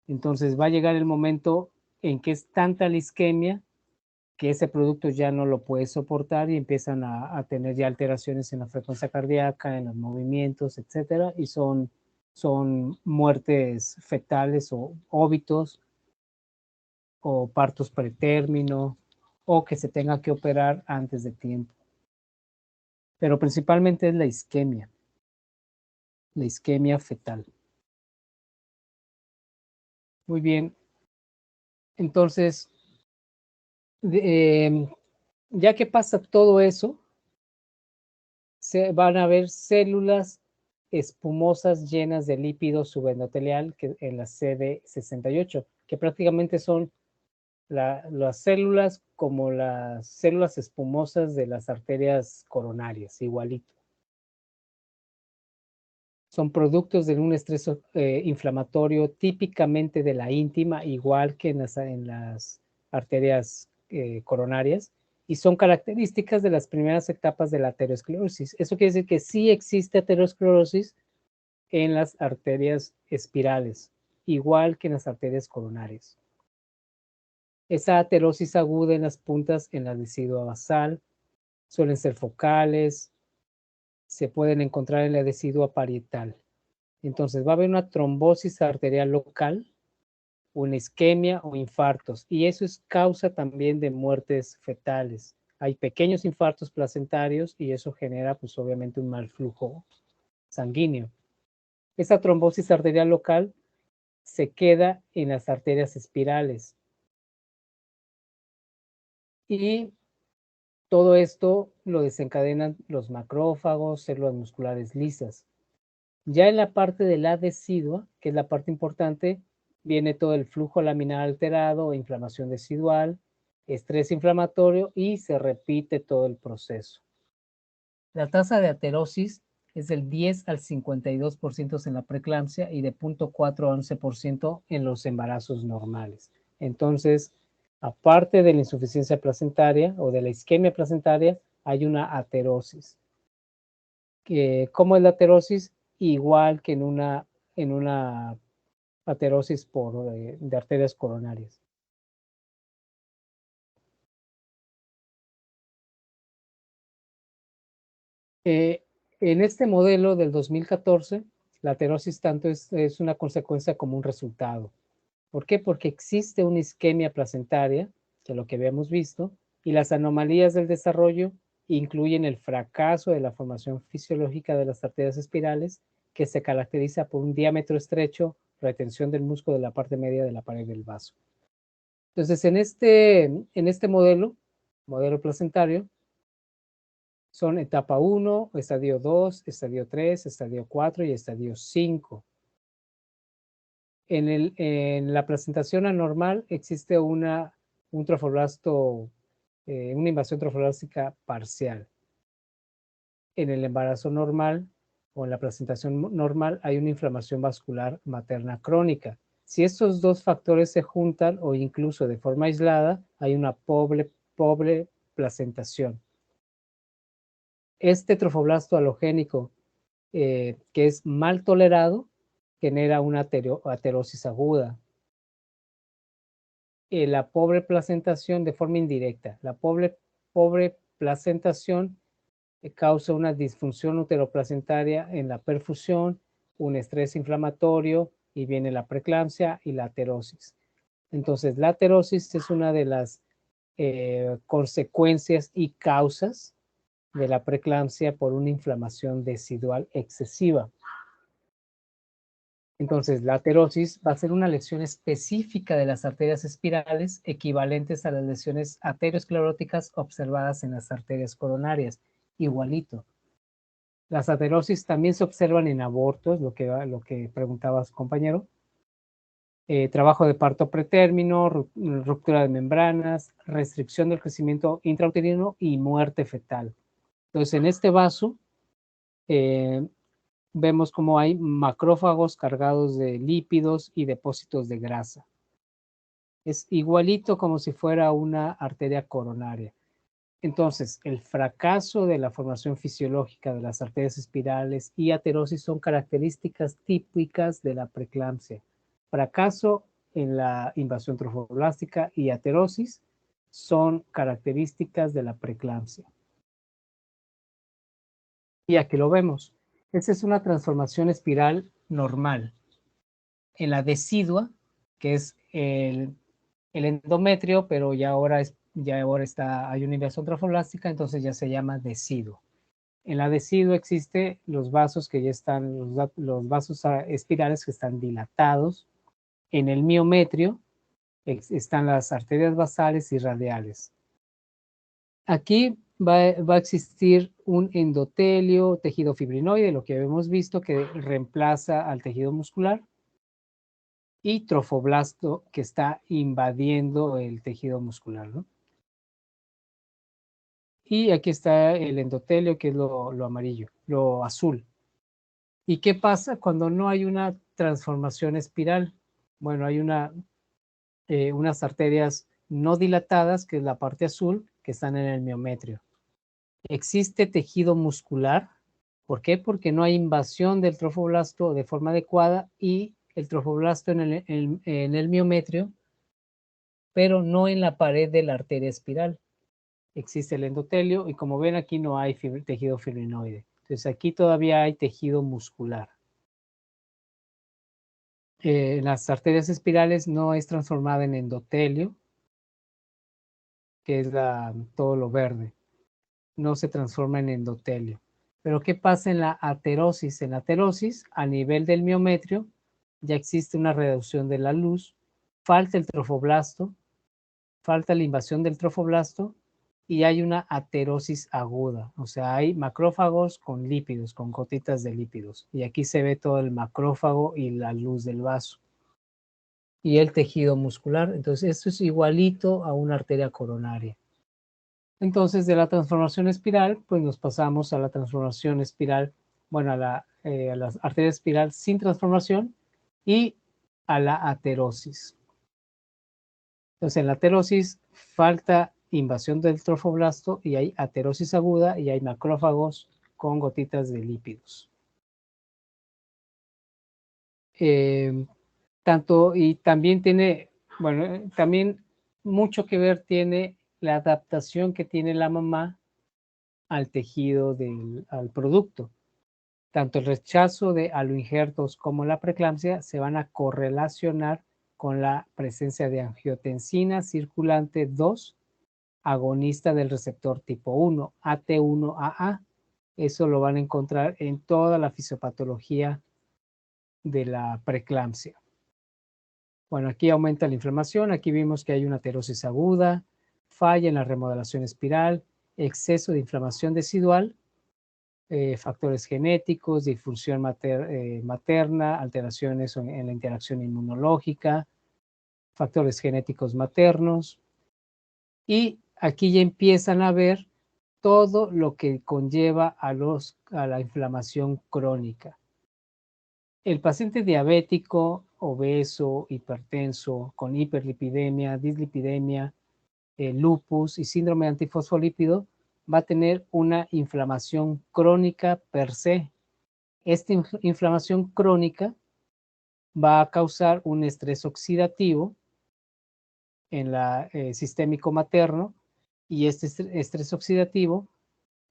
Entonces va a llegar el momento en que es tanta la isquemia que ese producto ya no lo puede soportar y empiezan a tener ya alteraciones en la frecuencia cardíaca, en los movimientos, etcétera, y son muertes fetales o óbitos o partos pretérmino o que se tenga que operar antes de tiempo. pero principalmente es la isquemia fetal. Muy bien, entonces, ya que pasa todo eso, se van a ver células espumosas llenas de lípido subendotelial en la CD68, que prácticamente son las células como las células espumosas de las arterias coronarias, igualito. Son productos de un estrés inflamatorio típicamente de la íntima, igual que en las arterias coronarias, y son características de las primeras etapas de la aterosclerosis. Eso quiere decir que sí existe aterosclerosis en las arterias espirales, igual que en las arterias coronarias. Esa aterosis aguda en las puntas en la decidua basal suelen ser focales, se pueden encontrar en la decidua parietal. Entonces va a haber una trombosis arterial local, una isquemia o infartos, y eso es causa también de muertes fetales. Hay pequeños infartos placentarios y eso genera pues obviamente un mal flujo sanguíneo. Esa trombosis arterial local se queda en las arterias espirales. Y todo esto lo desencadenan los macrófagos, células musculares lisas. Ya en la parte de la decidua, que es la parte importante, viene todo el flujo laminar alterado, inflamación decidual, estrés inflamatorio y se repite todo el proceso. La tasa de aterosis es del 10 al 52% en la preeclampsia y de 0.4 a 11% en los embarazos normales. Entonces, aparte de la insuficiencia placentaria o de la isquemia placentaria, hay una aterosis. ¿Cómo es la aterosis? Igual que en una aterosis de arterias coronarias. En este modelo del 2014, la aterosis tanto es una consecuencia como un resultado. ¿Por qué? Porque existe una isquemia placentaria, que es lo que habíamos visto, y las anomalías del desarrollo incluyen el fracaso de la formación fisiológica de las arterias espirales, que se caracteriza por un diámetro estrecho, retención del músculo de la parte media de la pared del vaso. Entonces, en este modelo placentario, son etapa 1, estadio 2, estadio 3, estadio 4 y estadio 5. En la placentación anormal existe un trofoblasto, una invasión trofoblástica parcial. En el embarazo normal o en la placentación normal hay una inflamación vascular materna crónica. Si estos dos factores se juntan o incluso de forma aislada, hay una pobre placentación. Este trofoblasto halogénico, que es mal tolerado, genera una aterosis aguda. La pobre placentación de forma indirecta. La pobre placentación causa una disfunción uteroplacentaria en la perfusión, un estrés inflamatorio y viene la preeclampsia y la aterosis. Entonces, la aterosis es una de las consecuencias y causas de la preeclampsia por una inflamación decidual excesiva. Entonces, la aterosis va a ser una lesión específica de las arterias espirales equivalentes a las lesiones ateroscleróticas observadas en las arterias coronarias. Igualito. Las aterosis también se observan en abortos, lo que preguntabas, compañero. Trabajo de parto pretérmino, ruptura de membranas, restricción del crecimiento intrauterino y muerte fetal. Entonces, en este vaso vemos cómo hay macrófagos cargados de lípidos y depósitos de grasa. Es igualito como si fuera una arteria coronaria. Entonces, el fracaso de la formación fisiológica de las arterias espirales y aterosis son características típicas de la preeclampsia. Fracaso en la invasión trofoblástica y aterosis son características de la preeclampsia. Y aquí lo vemos. Esa es una transformación espiral normal. En la decidua, que es el endometrio, pero ya ahora hay una invasión trofoblástica, entonces ya se llama deciduo. En la deciduo existe los vasos que ya están, los vasos espirales que están dilatados. En el miometrio están las arterias basales y radiales. Aquí va a existir un endotelio, tejido fibrinoide, lo que habíamos visto, que reemplaza al tejido muscular, y trofoblasto, que está invadiendo el tejido muscular, ¿no? Y aquí está el endotelio, que es lo amarillo, lo azul. ¿Y qué pasa cuando no hay una transformación espiral? Bueno, hay unas arterias no dilatadas, que es la parte azul, que están en el miometrio. Existe tejido muscular. ¿Por qué? Porque no hay invasión del trofoblasto de forma adecuada y el trofoblasto en el miometrio, pero no en la pared de la arteria espiral. Existe el endotelio y como ven aquí no hay tejido fibrinoide. Entonces aquí todavía hay tejido muscular. En las arterias espirales no es transformada en endotelio, que es todo lo verde. No se transforma en endotelio. Pero ¿qué pasa en la aterosis? En la aterosis, a nivel del miometrio, ya existe una reducción de la luz, falta el trofoblasto, falta la invasión del trofoblasto y hay una aterosis aguda. O sea, hay macrófagos con lípidos, con gotitas de lípidos. Y aquí se ve todo el macrófago y la luz del vaso. Y el tejido muscular. Entonces, esto es igualito a una arteria coronaria. Entonces, de la transformación espiral, pues nos pasamos a la transformación espiral, bueno, a la arteria espiral sin transformación y a la aterosis. Entonces, en la aterosis falta invasión del trofoblasto y hay aterosis aguda y hay macrófagos con gotitas de lípidos. Y también tiene, bueno, también mucho que ver tiene la adaptación que tiene la mamá al tejido, al producto. Tanto el rechazo de aloinjertos como la preeclampsia se van a correlacionar con la presencia de angiotensina circulante 2, agonista del receptor tipo 1, AT1AA. Eso lo van a encontrar en toda la fisiopatología de la preeclampsia. Bueno, aquí aumenta la inflamación, aquí vimos que hay una aterosis aguda, falla en la remodelación espiral, exceso de inflamación decidual, factores genéticos, difusión materna, alteraciones en la interacción inmunológica, factores genéticos maternos, y aquí ya empiezan a ver todo lo que conlleva a la inflamación crónica. El paciente diabético, obeso, hipertenso, con hiperlipidemia, dislipidemia, lupus y síndrome antifosfolípido va a tener una inflamación crónica per se. Esta inflamación crónica va a causar un estrés oxidativo en sistémico materno y este estrés oxidativo,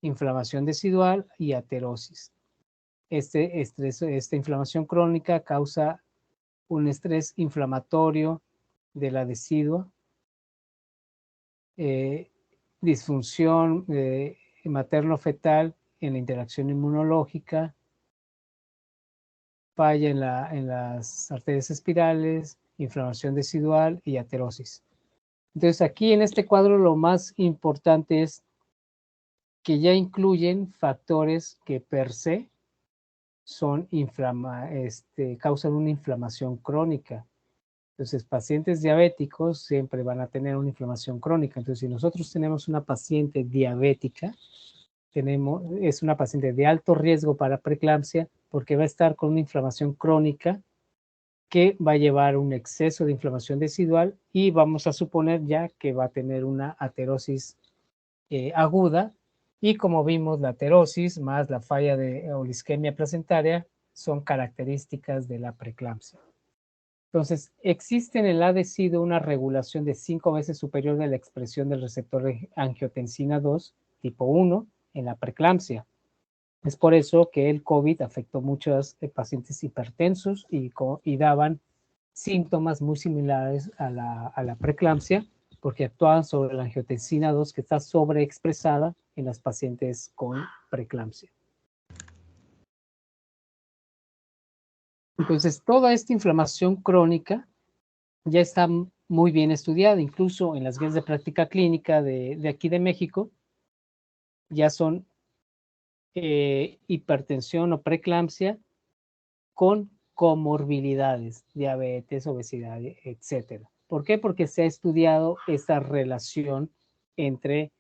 inflamación decidual y aterosis. Esta inflamación crónica causa un estrés inflamatorio de la decidua, disfunción materno-fetal en la interacción inmunológica, falla en las arterias espirales, inflamación decidual y aterosis. Entonces aquí en este cuadro lo más importante es que ya incluyen factores que per se causan una inflamación crónica. Entonces, pacientes diabéticos siempre van a tener una inflamación crónica. Entonces, si nosotros tenemos una paciente diabética, es una paciente de alto riesgo para preeclampsia porque va a estar con una inflamación crónica que va a llevar un exceso de inflamación decidual y vamos a suponer ya que va a tener una aterosis aguda. Y como vimos, la aterosis más la falla o la isquemia placentaria son características de la preeclampsia. Entonces, existe en el ADCIDO una regulación de 5 veces superior de la expresión del receptor de angiotensina 2 tipo 1 en la preeclampsia. Es por eso que el COVID afectó a muchos pacientes hipertensos y daban síntomas muy similares a la preeclampsia, porque actúan sobre la angiotensina 2 que está sobreexpresada en las pacientes con preeclampsia. Entonces, toda esta inflamación crónica ya está muy bien estudiada, incluso en las guías de práctica clínica de aquí de México, ya son hipertensión o preeclampsia con comorbilidades, diabetes, obesidad, etcétera. ¿Por qué? Porque se ha estudiado esta relación entre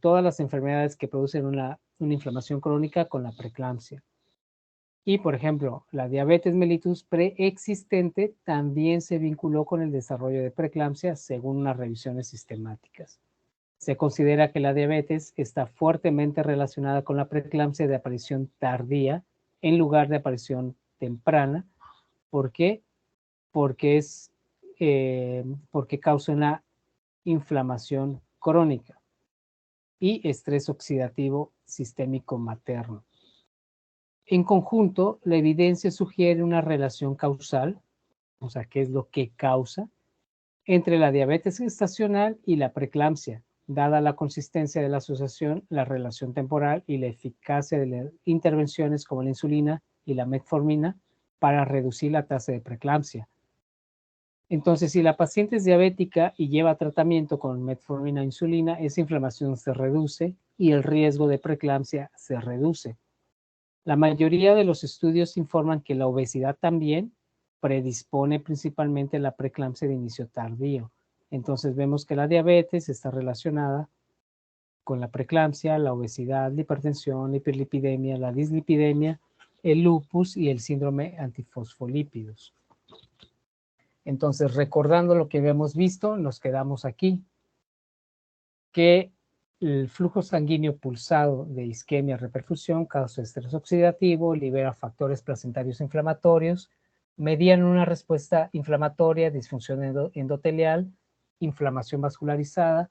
todas las enfermedades que producen una inflamación crónica con la preeclampsia. Y, por ejemplo, la diabetes mellitus preexistente también se vinculó con el desarrollo de preeclampsia según unas revisiones sistemáticas. Se considera que la diabetes está fuertemente relacionada con la preeclampsia de aparición tardía en lugar de aparición temprana. ¿Por qué? Porque causa una inflamación crónica y estrés oxidativo sistémico materno. En conjunto, la evidencia sugiere una relación causal, o sea, qué es lo que causa, entre la diabetes gestacional y la preeclampsia, dada la consistencia de la asociación, la relación temporal y la eficacia de las intervenciones como la insulina y la metformina para reducir la tasa de preeclampsia. Entonces, si la paciente es diabética y lleva tratamiento con metformina o insulina, esa inflamación se reduce y el riesgo de preeclampsia se reduce. La mayoría de los estudios informan que la obesidad también predispone principalmente a la preeclampsia de inicio tardío. Entonces vemos que la diabetes está relacionada con la preeclampsia, la obesidad, la hipertensión, la hiperlipidemia, la dislipidemia, el lupus y el síndrome antifosfolípidos. Entonces, recordando lo que habíamos visto, nos quedamos aquí, que el flujo sanguíneo pulsado de isquemia-reperfusión causa estrés oxidativo, libera factores placentarios inflamatorios, median una respuesta inflamatoria, disfunción endotelial, inflamación vascularizada,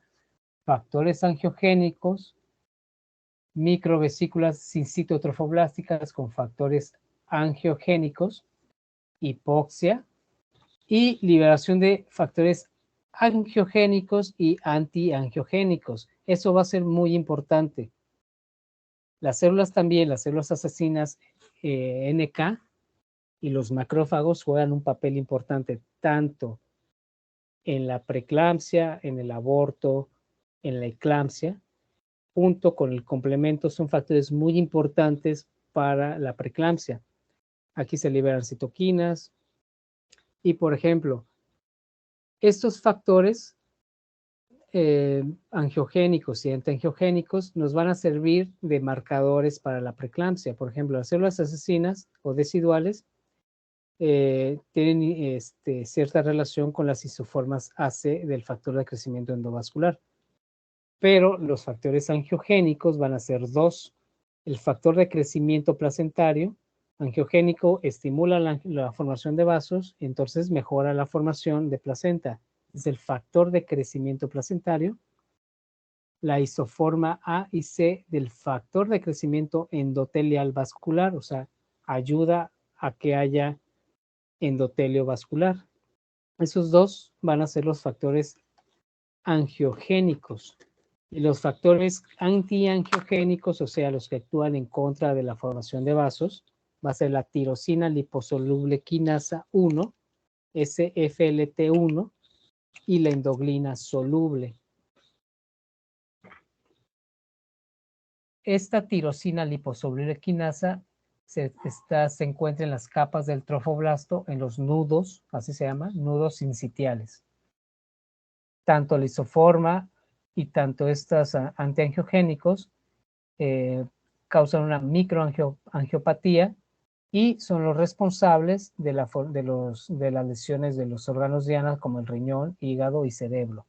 factores angiogénicos, microvesículas sincitotrofoblásticas con factores angiogénicos, hipoxia y liberación de factores angiogénicos y antiangiogénicos. Eso va a ser muy importante. Las células también, las células asesinas NK y los macrófagos juegan un papel importante tanto en la preeclampsia, en el aborto, en la eclampsia, junto con el complemento, son factores muy importantes para la preeclampsia. Aquí se liberan citoquinas y, por ejemplo, estos factores angiogénicos y antiangiogénicos nos van a servir de marcadores para la preeclampsia. Por ejemplo, las células asesinas o deciduales tienen cierta relación con las isoformas AC del factor de crecimiento endovascular. Pero los factores angiogénicos van a ser dos. El factor de crecimiento placentario angiogénico estimula la formación de vasos, entonces mejora la formación de placenta. Es el factor de crecimiento placentario. La isoforma A y C del factor de crecimiento endotelial vascular, o sea, ayuda a que haya endotelio vascular. Esos dos van a ser los factores angiogénicos. Y los factores antiangiogénicos, o sea, los que actúan en contra de la formación de vasos, va a ser la tirosina liposoluble quinasa 1, SFLT1, y la endoglina soluble. Esta tirosina liposoluble quinasa se encuentra en las capas del trofoblasto, en los nudos, así se llama, nudos sincitiales. Tanto la isoforma y tanto estos antiangiogénicos causan una microangiopatía y son los responsables de las lesiones de los órganos diana como el riñón, hígado y cerebro.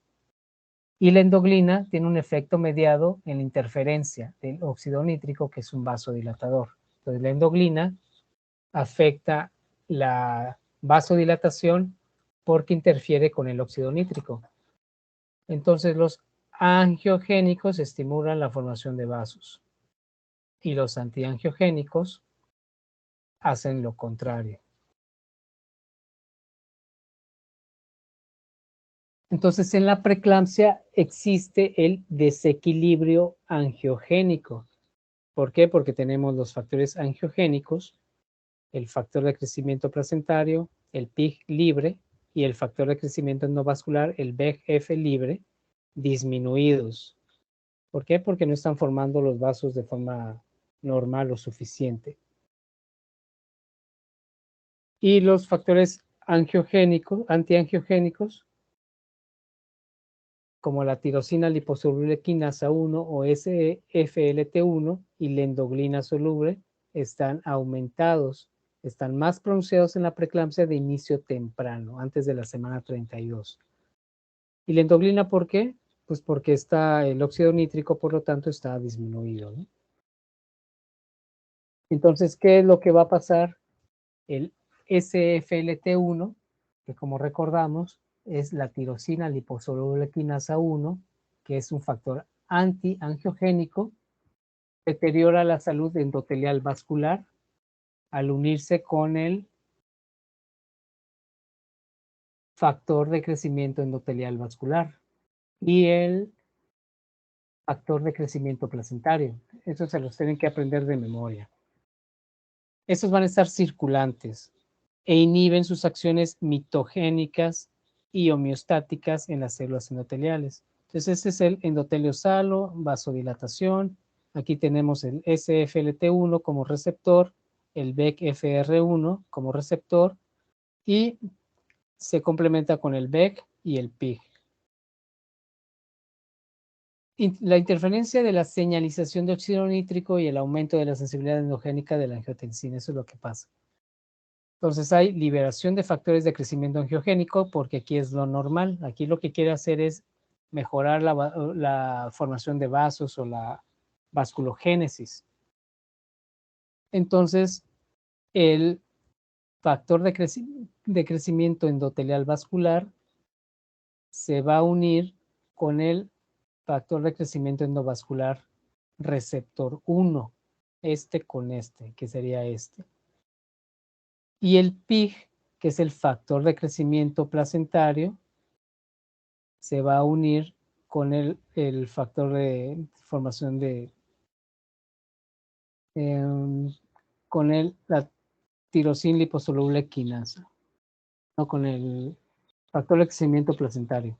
Y la endoglina tiene un efecto mediado en la interferencia del óxido nítrico, que es un vasodilatador. Entonces, la endoglina afecta la vasodilatación porque interfiere con el óxido nítrico. Entonces, los angiogénicos estimulan la formación de vasos y los antiangiogénicos hacen lo contrario. Entonces, en la preeclampsia existe el desequilibrio angiogénico. ¿Por qué? Porque tenemos los factores angiogénicos, el factor de crecimiento placentario, el PIG libre y el factor de crecimiento endovascular, el VEGF libre, disminuidos. ¿Por qué? Porque no están formando los vasos de forma normal o suficiente. Y los factores angiogénicos, antiangiogénicos, como la tirosina liposoluble quinasa 1 o SFLT1 y la endoglina soluble, están aumentados, están más pronunciados en la preeclampsia de inicio temprano, antes de la semana 32. ¿Y la endoglina por qué? Pues porque está el óxido nítrico, por lo tanto, está disminuido, ¿no? Entonces, ¿qué es lo que va a pasar? El SFLT1, que como recordamos, es la tirosina liposoluble quinasa 1, que es un factor antiangiogénico, deteriora la salud endotelial vascular al unirse con el factor de crecimiento endotelial vascular y el factor de crecimiento placentario. Eso se los tienen que aprender de memoria. Estos van a estar circulantes e inhiben sus acciones mitogénicas y homeostáticas en las células endoteliales. Entonces, este es el endotelio salo, vasodilatación. Aquí tenemos el SFLT1 como receptor, el VEC-FR1 como receptor y se complementa con el VEC y el PIG. La interferencia de la señalización de óxido nítrico y el aumento de la sensibilidad endogénica de la angiotensina, eso es lo que pasa. Entonces hay liberación de factores de crecimiento angiogénico porque aquí es lo normal. Aquí lo que quiere hacer es mejorar la formación de vasos o la vasculogénesis. Entonces el factor de crecimiento endotelial vascular se va a unir con el factor de crecimiento endovascular receptor 1, este con este, que sería este. Y el PIG, que es el factor de crecimiento placentario, se va a unir con el factor de formación de, con la tirosina liposoluble quinasa, no con el factor de crecimiento placentario.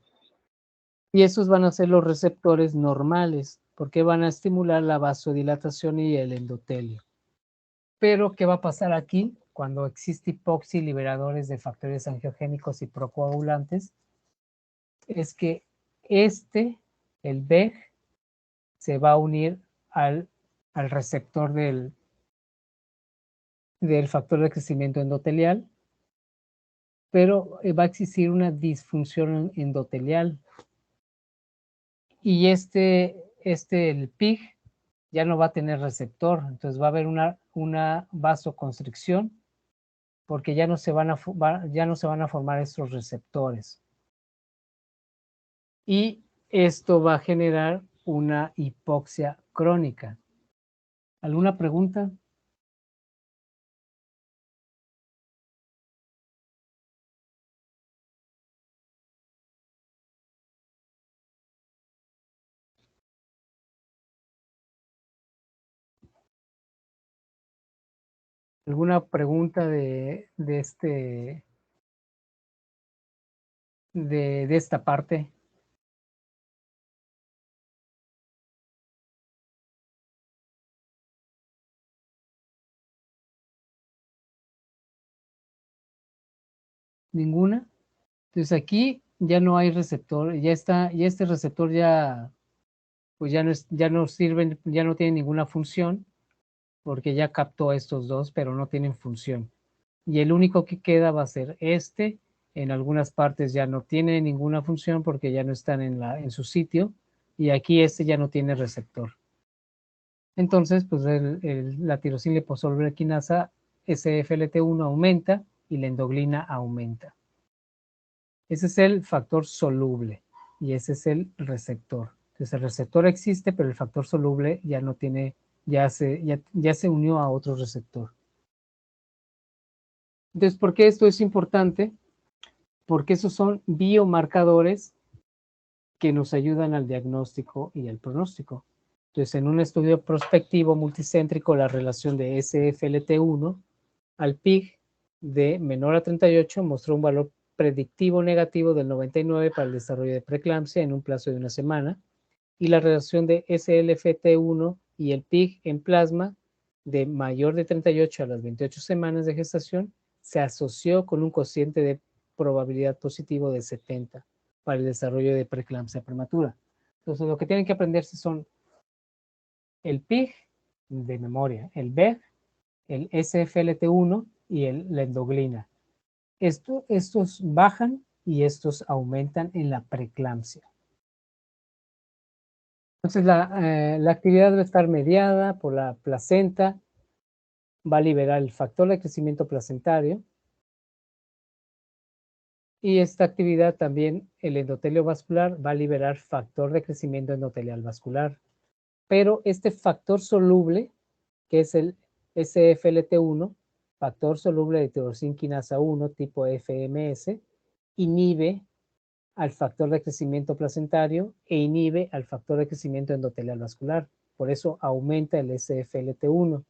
Y esos van a ser los receptores normales, porque van a estimular la vasodilatación y el endotelio. Pero, ¿qué va a pasar aquí? Cuando existe hipoxia y liberadores de factores angiogénicos y procoagulantes, es que el VEG, se va a unir al receptor del factor de crecimiento endotelial, pero va a existir una disfunción endotelial. Y el PIG ya no va a tener receptor, entonces va a haber una vasoconstricción porque ya no se van a formar estos receptores. Y esto va a generar una hipoxia crónica. ¿Alguna pregunta? ¿Alguna pregunta de esta parte? ¿Ninguna? Entonces aquí ya no hay receptor, ya este receptor pues ya no sirve, ya no tiene ninguna función, porque ya captó a estos dos, pero no tienen función. Y el único que queda va a ser este. En algunas partes ya no tiene ninguna función porque ya no están en su sitio. Y aquí este ya no tiene receptor. Entonces, pues la tirosina liposoluble quinasa SFLT1 aumenta y la endoglina aumenta. Ese es el factor soluble y ese es el receptor. Entonces el receptor existe, pero el factor soluble ya no tiene, ya se unió a otro receptor. Entonces, ¿por qué esto es importante? Porque esos son biomarcadores que nos ayudan al diagnóstico y al pronóstico. Entonces, en un estudio prospectivo multicéntrico, la relación de SFLT1 al PIG de menor a 38 mostró un valor predictivo negativo del 99 para el desarrollo de preeclampsia en un plazo de una semana, y la relación de SLFT1 y el PIG en plasma de mayor de 38 a las 28 semanas de gestación se asoció con un cociente de probabilidad positivo de 70 para el desarrollo de preeclampsia prematura. Entonces, lo que tienen que aprenderse son el PIG de memoria, el BEG, el SFLT1 y la endoglina. Estos bajan y estos aumentan en la preeclampsia. Entonces, la actividad debe estar mediada por la placenta, va a liberar el factor de crecimiento placentario, y esta actividad también, el endotelio vascular, va a liberar factor de crecimiento endotelial vascular. Pero este factor soluble, que es el SFLT1, factor soluble de tirosina quinasa 1 tipo FMS, inhibe al factor de crecimiento placentario e inhibe al factor de crecimiento endotelial vascular. Por eso aumenta el SFLT1.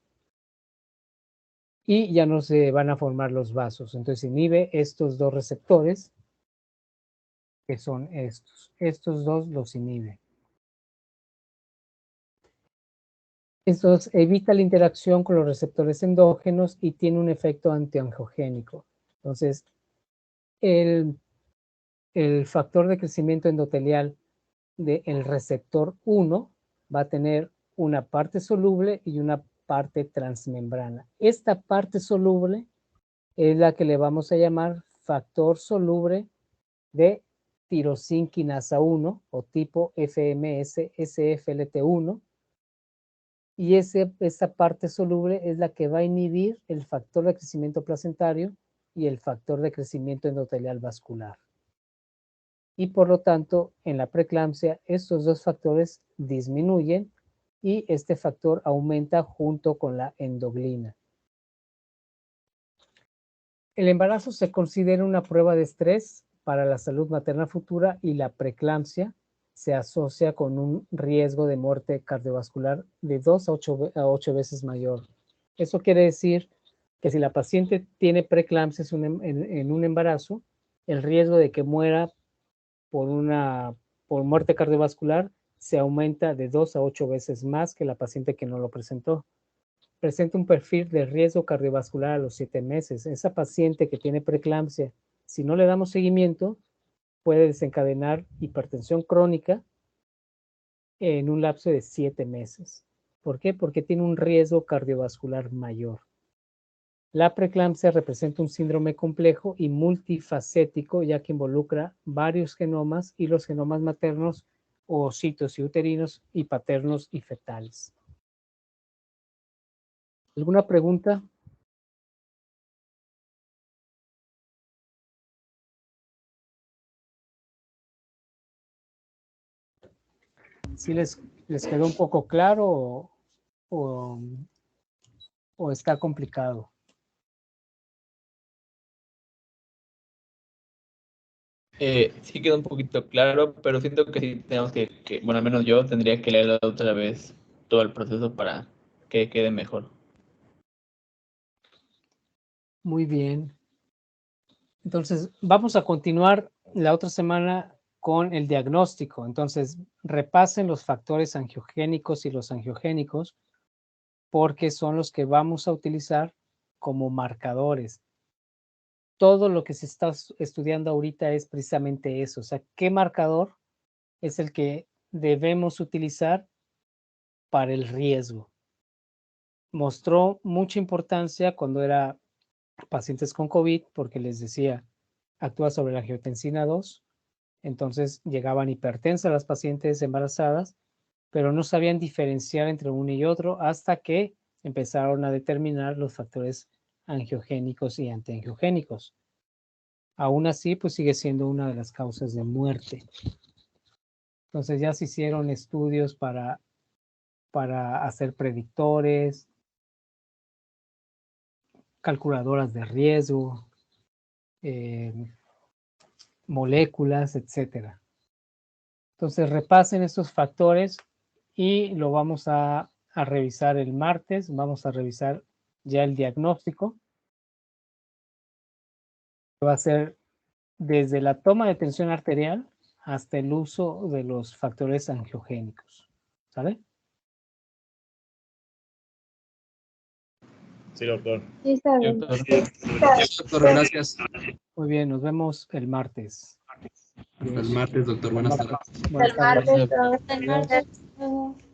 Y ya no se van a formar los vasos. Entonces inhibe estos dos receptores, que son estos. Estos dos los inhibe. Esto evita la interacción con los receptores endógenos y tiene un efecto antiangiogénico. Entonces, el factor de crecimiento endotelial del receptor 1 va a tener una parte soluble y una parte transmembrana. Esta parte soluble es la que le vamos a llamar factor soluble de tirosina quinasa 1 o tipo FMS SFLT1. Y esa parte soluble es la que va a inhibir el factor de crecimiento placentario y el factor de crecimiento endotelial vascular. Y por lo tanto, en la preeclampsia, estos dos factores disminuyen y este factor aumenta junto con la endoglina. El embarazo se considera una prueba de estrés para la salud materna futura y la preeclampsia se asocia con un riesgo de muerte cardiovascular de 2 a 8 veces mayor. Eso quiere decir que si la paciente tiene preeclampsia en un embarazo, el riesgo de que muera por muerte cardiovascular se aumenta de 2 a 8 veces más que la paciente que no lo presentó. Presenta un perfil de riesgo cardiovascular a los 7 meses. Esa paciente que tiene preeclampsia, si no le damos seguimiento, puede desencadenar hipertensión crónica en un lapso de 7 meses. ¿Por qué? Porque tiene un riesgo cardiovascular mayor. La preeclampsia representa un síndrome complejo y multifacético, ya que involucra varios genomas y los genomas maternos, ovocitos y uterinos, y paternos y fetales. ¿Alguna pregunta? ¿Sí les quedó un poco claro o está complicado? Sí quedó un poquito claro, pero siento que sí tenemos bueno, al menos yo tendría que leerlo otra vez todo el proceso para que quede mejor. Muy bien. Entonces, vamos a continuar la otra semana con el diagnóstico. Entonces, repasen los factores angiogénicos y los angiogénicos, porque son los que vamos a utilizar como marcadores. Todo lo que se está estudiando ahorita es precisamente eso. O sea, ¿qué marcador es el que debemos utilizar para el riesgo? Mostró mucha importancia cuando era pacientes con COVID, porque les decía, actúa sobre la angiotensina 2, entonces llegaban hipertensas las pacientes embarazadas, pero no sabían diferenciar entre uno y otro hasta que empezaron a determinar los factores angiogénicos y antiangiogénicos. Aún así, pues sigue siendo una de las causas de muerte. Entonces ya se hicieron estudios para hacer predictores, calculadoras de riesgo, moléculas, etcétera. Entonces repasen estos factores y lo vamos a revisar el martes. Vamos a revisar ya el diagnóstico. Va a ser desde la toma de tensión arterial hasta el uso de los factores angiogénicos. ¿Sale? Sí, doctor. Sí, está bien. Doctor, gracias. Muy bien, nos vemos el martes. Hasta el martes, doctor. Buenas tardes. Buenas Hasta el tardes. martes, todos. Buenas tardes.